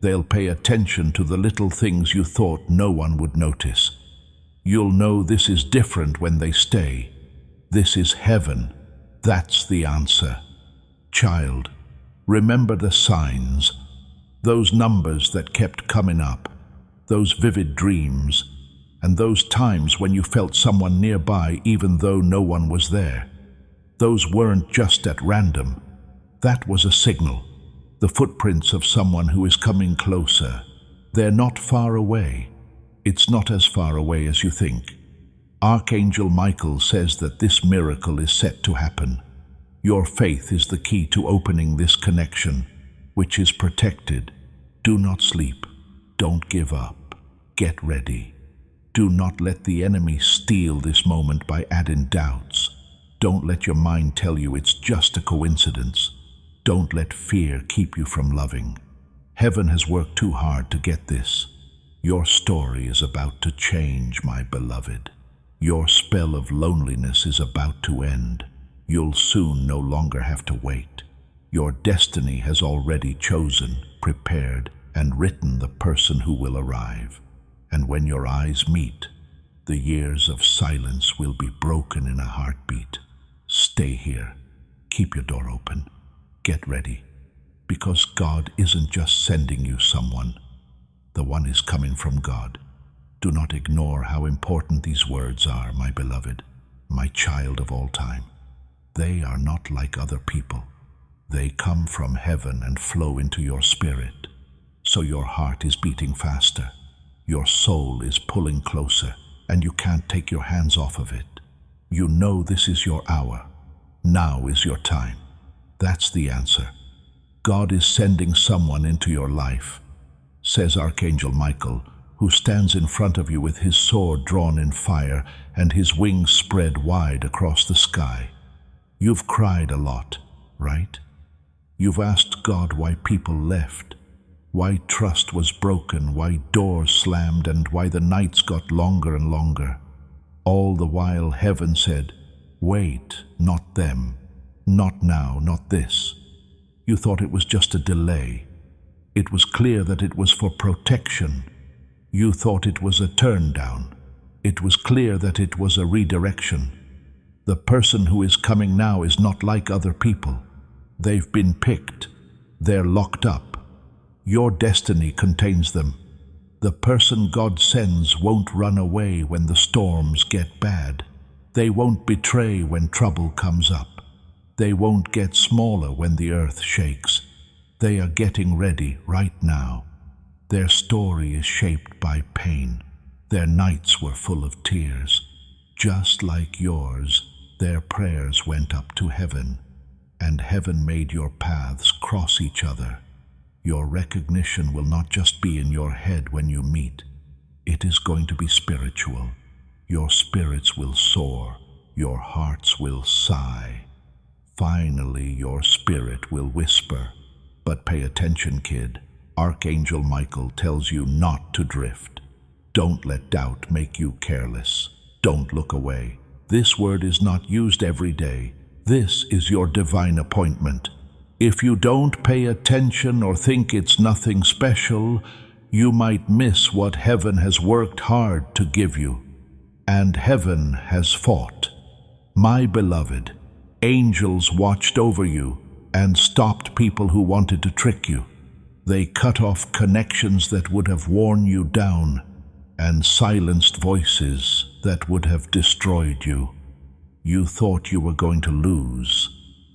They'll pay attention to the little things you thought no one would notice. You'll know this is different when they stay. This is heaven. That's the answer. Child, remember the signs, those numbers that kept coming up, those vivid dreams, and those times when you felt someone nearby even though no one was there. Those weren't just at random. That was a signal, the footprints of someone who is coming closer. They're not far away. It's not as far away as you think. Archangel Michael says that this miracle is set to happen. Your faith is the key to opening this connection, which is protected. Do not sleep. Don't give up. Get ready. Do not let the enemy steal this moment by adding doubts. Don't let your mind tell you it's just a coincidence. Don't let fear keep you from loving. Heaven has worked too hard to get this. Your story is about to change, my beloved. Your spell of loneliness is about to end. You'll soon no longer have to wait. Your destiny has already chosen, prepared, and written the person who will arrive. And when your eyes meet, the years of silence will be broken in a heartbeat. Stay here. Keep your door open. Get ready. Because God isn't just sending you someone. The one is coming from God. Do not ignore how important these words are, my beloved, my child of all time. They are not like other people. They come from heaven and flow into your spirit. So your heart is beating faster. Your soul is pulling closer, and you can't take your hands off of it. You know this is your hour. Now is your time. That's the answer. God is sending someone into your life, says Archangel Michael, who stands in front of you with his sword drawn in fire and his wings spread wide across the sky. You've cried a lot, right? You've asked God why people left, why trust was broken, why doors slammed, and why the nights got longer and longer. All the while heaven said, wait, not them, not now, not this. You thought it was just a delay. It was clear that it was for protection. You thought it was a turn down. It was clear that it was a redirection. The person who is coming now is not like other people. They've been picked. They're locked up. Your destiny contains them. The person God sends won't run away when the storms get bad. They won't betray when trouble comes up. They won't get smaller when the earth shakes. They are getting ready right now. Their story is shaped by pain. Their nights were full of tears. Just like yours, their prayers went up to heaven, and heaven made your paths cross each other. Your recognition will not just be in your head when you meet. It is going to be spiritual. Your spirits will soar. Your hearts will sigh. Finally, your spirit will whisper. But pay attention, kid. Archangel Michael tells you not to drift. Don't let doubt make you careless. Don't look away. This word is not used every day. This is your divine appointment. If you don't pay attention or think it's nothing special, you might miss what heaven has worked hard to give you. And heaven has fought. My beloved, angels watched over you and stopped people who wanted to trick you. They cut off connections that would have worn you down and silenced voices that would have destroyed you. You thought you were going to lose.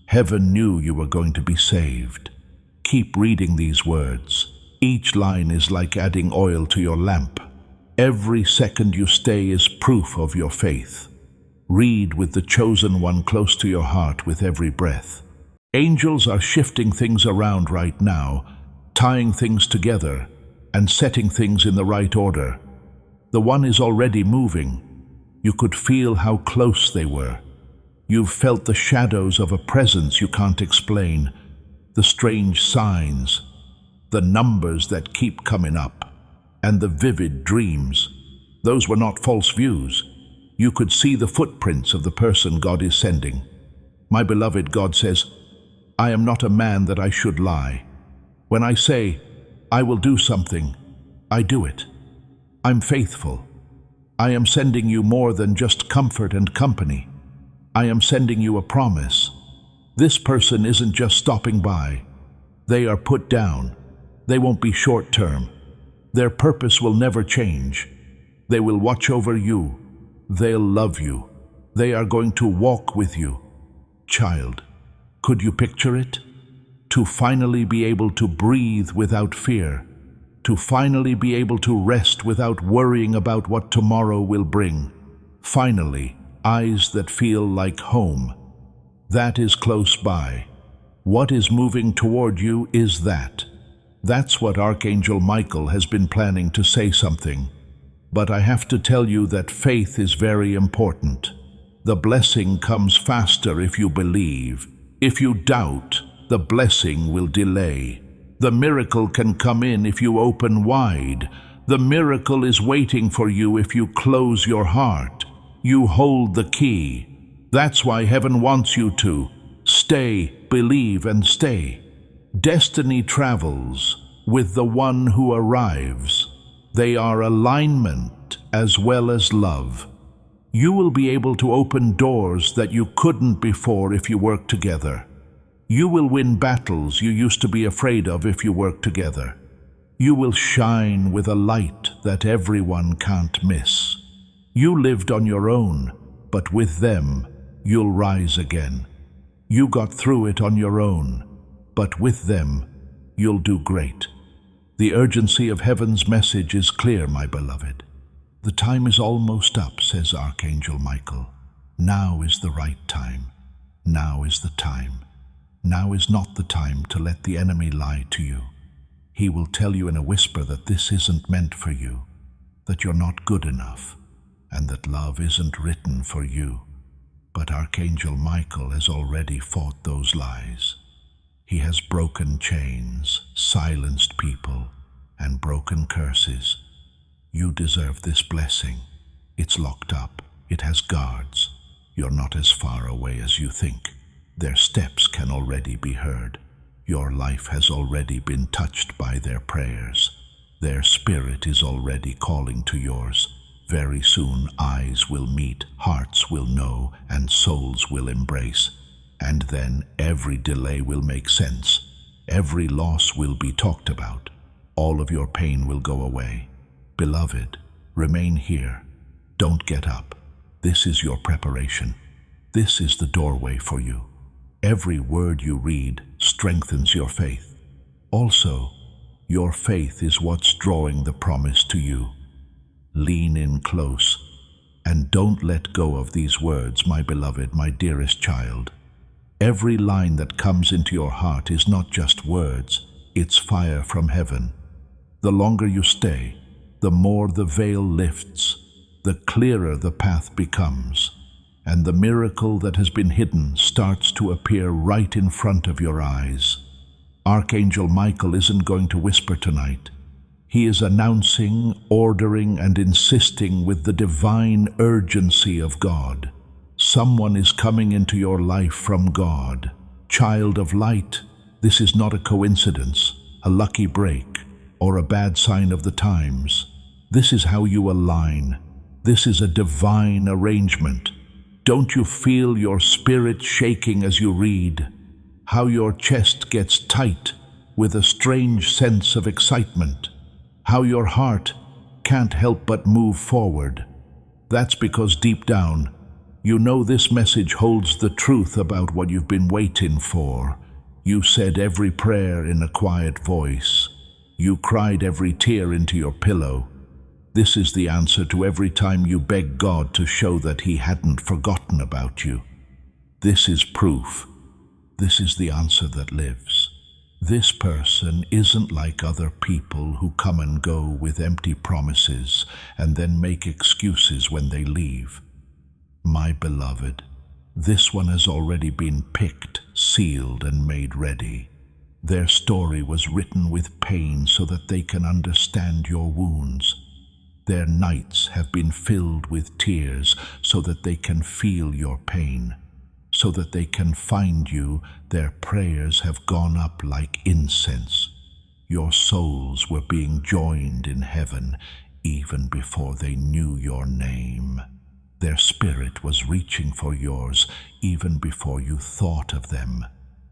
Heaven knew you were going to be saved. Keep reading these words. Each line is like adding oil to your lamp. Every second you stay is proof of your faith. Read with the chosen one close to your heart with every breath. Angels are shifting things around right now, tying things together, and setting things in the right order. The one is already moving. You could feel how close they were. You've felt the shadows of a presence you can't explain, the strange signs, the numbers that keep coming up, and the vivid dreams. Those were not false views. You could see the footprints of the person God is sending. My beloved, God says, I am not a man that I should lie. When I say, I will do something, I do it. I'm faithful. I am sending you more than just comfort and company. I am sending you a promise. This person isn't just stopping by. They are put down. They won't be short-term. Their purpose will never change. They will watch over you. They'll love you. They are going to walk with you. Child, could you picture it? To finally be able to breathe without fear. To finally be able to rest without worrying about what tomorrow will bring. Finally, eyes that feel like home. That is close by. What is moving toward you is that. That's what Archangel Michael has been planning to say something. But I have to tell you that faith is very important. The blessing comes faster if you believe. If you doubt, the blessing will delay. The miracle can come in if you open wide. The miracle is waiting for you if you close your heart. You hold the key. That's why heaven wants you to stay, believe, and stay. Destiny travels with the one who arrives. They are alignment as well as love. You will be able to open doors that you couldn't before if you work together. You will win battles you used to be afraid of if you work together. You will shine with a light that everyone can't miss. You lived on your own, but with them, you'll rise again. You got through it on your own, but with them, you'll do great. The urgency of heaven's message is clear, my beloved. The time is almost up, says Archangel Michael. Now is the right time. Now is the time. Now is not the time to let the enemy lie to you. He will tell you in a whisper that this isn't meant for you, that you're not good enough, and that love isn't written for you. But Archangel Michael has already fought those lies. He has broken chains, silenced people, and broken curses. You deserve this blessing. It's locked up. It has guards. You're not as far away as you think. Their steps can already be heard. Your life has already been touched by their prayers. Their spirit is already calling to yours. Very soon eyes will meet, hearts will know, and souls will embrace. And then every delay will make sense. Every loss will be talked about. All of your pain will go away. Beloved, remain here. Don't get up. This is your preparation. This is the doorway for you. Every word you read strengthens your faith. Also, your faith is what's drawing the promise to you. Lean in close, and don't let go of these words, my beloved, my dearest child. Every line that comes into your heart is not just words, it's fire from heaven. The longer you stay, the more the veil lifts, the clearer the path becomes, and the miracle that has been hidden starts to appear right in front of your eyes. Archangel Michael isn't going to whisper tonight. He is announcing, ordering, and insisting with the divine urgency of God. Someone is coming into your life from God. Child of light, this is not a coincidence, a lucky break, or a bad sign of the times. This is how you align. This is a divine arrangement. Don't you feel your spirit shaking as you read? How your chest gets tight with a strange sense of excitement? How your heart can't help but move forward? That's because deep down, you know this message holds the truth about what you've been waiting for. You said every prayer in a quiet voice. You cried every tear into your pillow. This is the answer to every time you begged God to show that He hadn't forgotten about you. This is proof. This is the answer that lives. This person isn't like other people who come and go with empty promises and then make excuses when they leave. My beloved, this one has already been picked, sealed, and made ready. Their story was written with pain so that they can understand your wounds. Their nights have been filled with tears so that they can feel your pain. So that they can find you, their prayers have gone up like incense. Your souls were being joined in heaven even before they knew your name. Their spirit was reaching for yours even before you thought of them.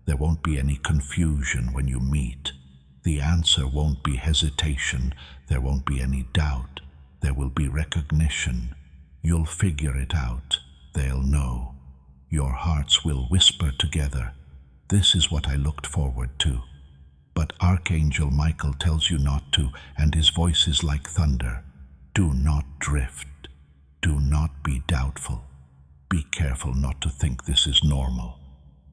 There won't be any confusion when you meet. The answer won't be hesitation. There won't be any doubt. There will be recognition. You'll figure it out. They'll know. Your hearts will whisper together, "This is what I looked forward to." But Archangel Michael tells you not to, and his voice is like thunder. Do not drift. Do not be doubtful. Be careful not to think this is normal.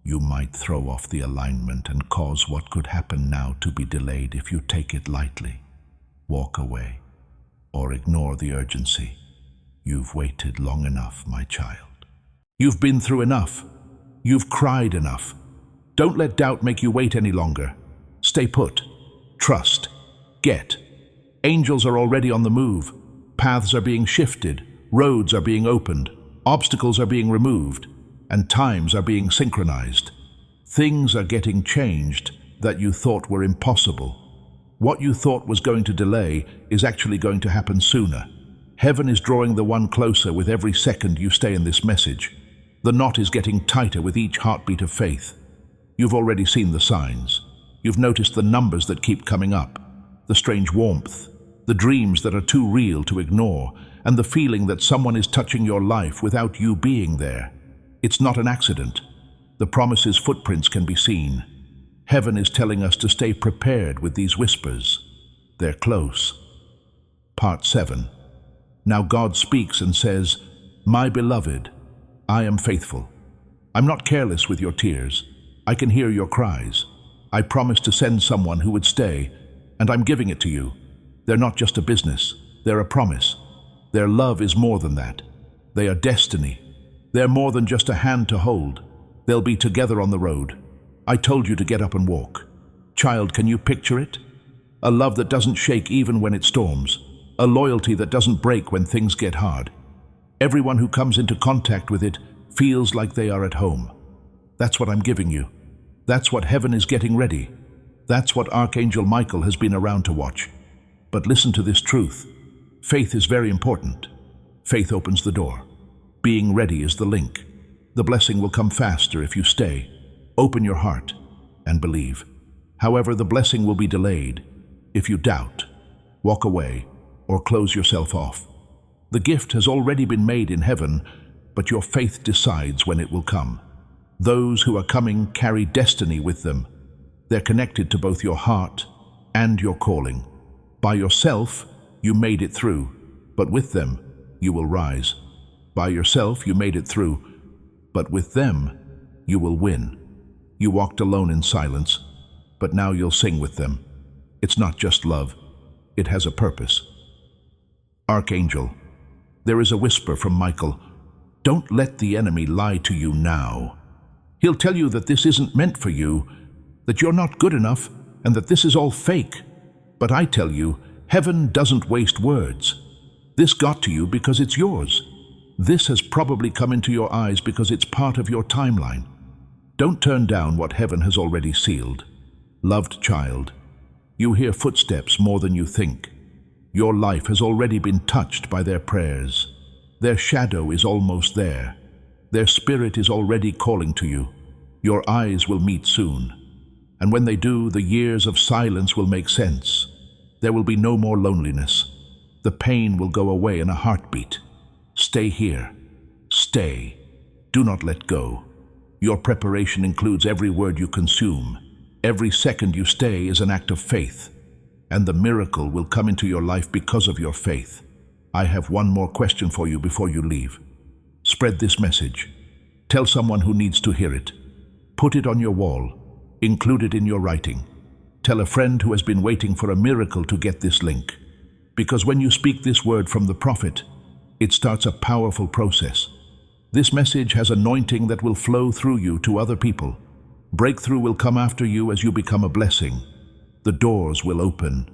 You might throw off the alignment and cause what could happen now to be delayed if you take it lightly. Walk away, or ignore the urgency. You've waited long enough, my child. You've been through enough. You've cried enough. Don't let doubt make you wait any longer. Stay put. Trust. Get. Angels are already on the move. Paths are being shifted. Roads are being opened. Obstacles are being removed. And times are being synchronized. Things are getting changed that you thought were impossible. What you thought was going to delay is actually going to happen sooner. Heaven is drawing the one closer with every second you stay in this message. The knot is getting tighter with each heartbeat of faith. You've already seen the signs. You've noticed the numbers that keep coming up, the strange warmth, the dreams that are too real to ignore, and the feeling that someone is touching your life without you being there. It's not an accident. The promise's footprints can be seen. Heaven is telling us to stay prepared with these whispers. They're close. Part 7. Now God speaks and says, "My beloved, I am faithful. I'm not careless with your tears. I can hear your cries. I promised to send someone who would stay, and I'm giving it to you. They're not just a business. They're a promise. Their love is more than that. They are destiny. They're more than just a hand to hold. They'll be together on the road. I told you to get up and walk. Child, can you picture it? A love that doesn't shake even when it storms. A loyalty that doesn't break when things get hard. Everyone who comes into contact with it feels like they are at home. That's what I'm giving you. That's what heaven is getting ready. That's what Archangel Michael has been around to watch. But listen to this truth. Faith is very important. Faith opens the door. Being ready is the link. The blessing will come faster if you stay. Open your heart and believe. However, the blessing will be delayed if you doubt, walk away, or close yourself off. The gift has already been made in heaven, but your faith decides when it will come. Those who are coming carry destiny with them. They're connected to both your heart and your calling. By yourself, you made it through, but with them, you will rise. By yourself, you made it through, but with them, you will win. You walked alone in silence, but now you'll sing with them. It's not just love. It has a purpose. Archangel, there is a whisper from Michael. Don't let the enemy lie to you now. He'll tell you that this isn't meant for you, that you're not good enough, and that this is all fake. But I tell you, heaven doesn't waste words. This got to you because it's yours. This has probably come into your eyes because it's part of your timeline. Don't turn down what heaven has already sealed. Loved child, you hear footsteps more than you think. Your life has already been touched by their prayers. Their shadow is almost there. Their spirit is already calling to you. Your eyes will meet soon. And when they do, the years of silence will make sense. There will be no more loneliness. The pain will go away in a heartbeat. Stay here. Stay. Do not let go. Your preparation includes every word you consume. Every second you stay is an act of faith. And the miracle will come into your life because of your faith. I have one more question for you before you leave. Spread this message. Tell someone who needs to hear it. Put it on your wall. Include it in your writing. Tell a friend who has been waiting for a miracle to get this link. Because when you speak this word from the prophet, it starts a powerful process. This message has anointing that will flow through you to other people. Breakthrough will come after you as you become a blessing. The doors will open.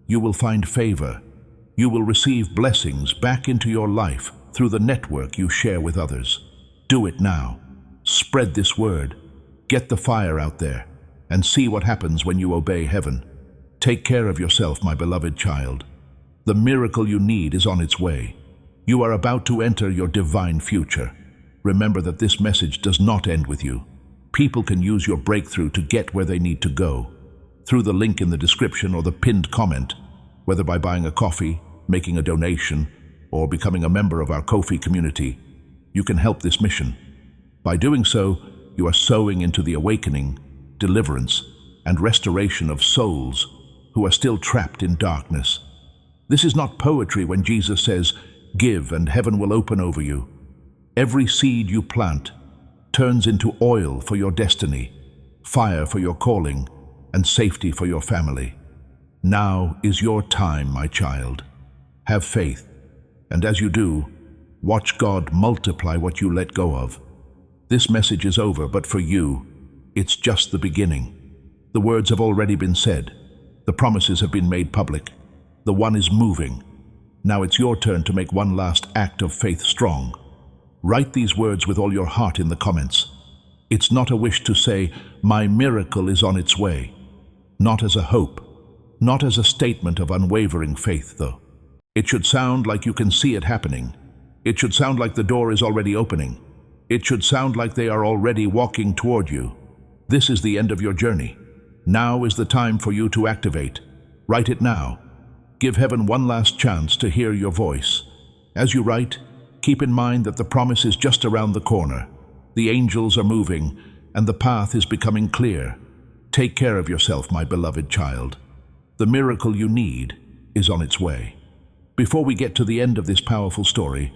You will find favor. You will receive blessings back into your life through the network you share with others. Do it now. Spread this word. Get the fire out there and see what happens when you obey heaven. Take care of yourself, my beloved child. The miracle you need is on its way. You are about to enter your divine future. Remember that this message does not end with you. People can use your breakthrough to get where they need to go. Through the link in the description or the pinned comment, whether by buying a coffee, making a donation, or becoming a member of our Ko-fi community, you can help this mission. By doing so, you are sowing into the awakening, deliverance, and restoration of souls who are still trapped in darkness. This is not poetry when Jesus says, "Give and heaven will open over you." Every seed you plant turns into oil for your destiny, fire for your calling, and safety for your family. Now is your time, my child. Have faith, and as you do, watch God multiply what you let go of. This message is over, but for you, it's just the beginning. The words have already been said. The promises have been made public. The one is moving. Now it's your turn to make one last act of faith strong. Write these words with all your heart in the comments. It's not a wish to say, "My miracle is on its way." Not as a hope, not as a statement of unwavering faith, though. It should sound like you can see it happening. It should sound like the door is already opening. It should sound like they are already walking toward you. This is the end of your journey. Now is the time for you to activate. Write it now. Give heaven one last chance to hear your voice. As you write, keep in mind that the promise is just around the corner. The angels are moving, and the path is becoming clear. Take care of yourself, my beloved child. The miracle you need is on its way. Before we get to the end of this powerful story,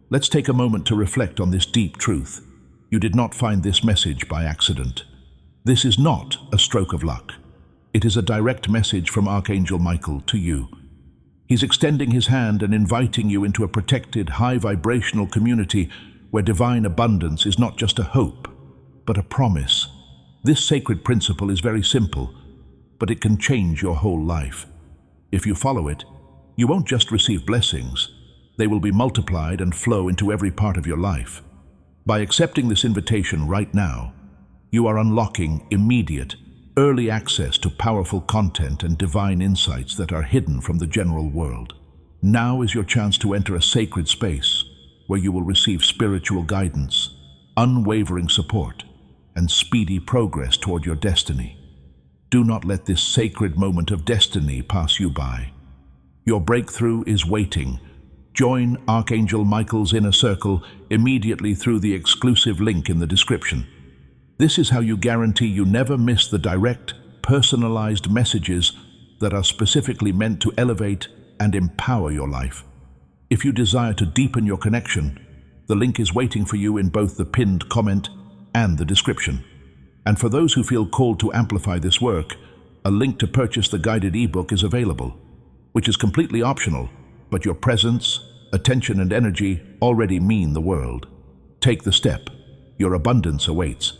let's take a moment to reflect on this deep truth. You did not find this message by accident. This is not a stroke of luck. It is a direct message from Archangel Michael to you. He's extending his hand and inviting you into a protected, high-vibrational community where divine abundance is not just a hope, but a promise. This sacred principle is very simple, but it can change your whole life. If you follow it, you won't just receive blessings. They will be multiplied and flow into every part of your life. By accepting this invitation right now, you are unlocking immediate, early access to powerful content and divine insights that are hidden from the general world. Now is your chance to enter a sacred space where you will receive spiritual guidance, unwavering support, and speedy progress toward your destiny. Do not let this sacred moment of destiny pass you by. Your breakthrough is waiting. Join Archangel Michael's inner circle immediately through the exclusive link in the description. This is how you guarantee you never miss the direct, personalized messages that are specifically meant to elevate and empower your life. If you desire to deepen your connection, the link is waiting for you in both the pinned comment and the description. And for those who feel called to amplify this work, a link to purchase the guided ebook is available, which is completely optional, but your presence, attention, and energy already mean the world. Take the step. Your abundance awaits.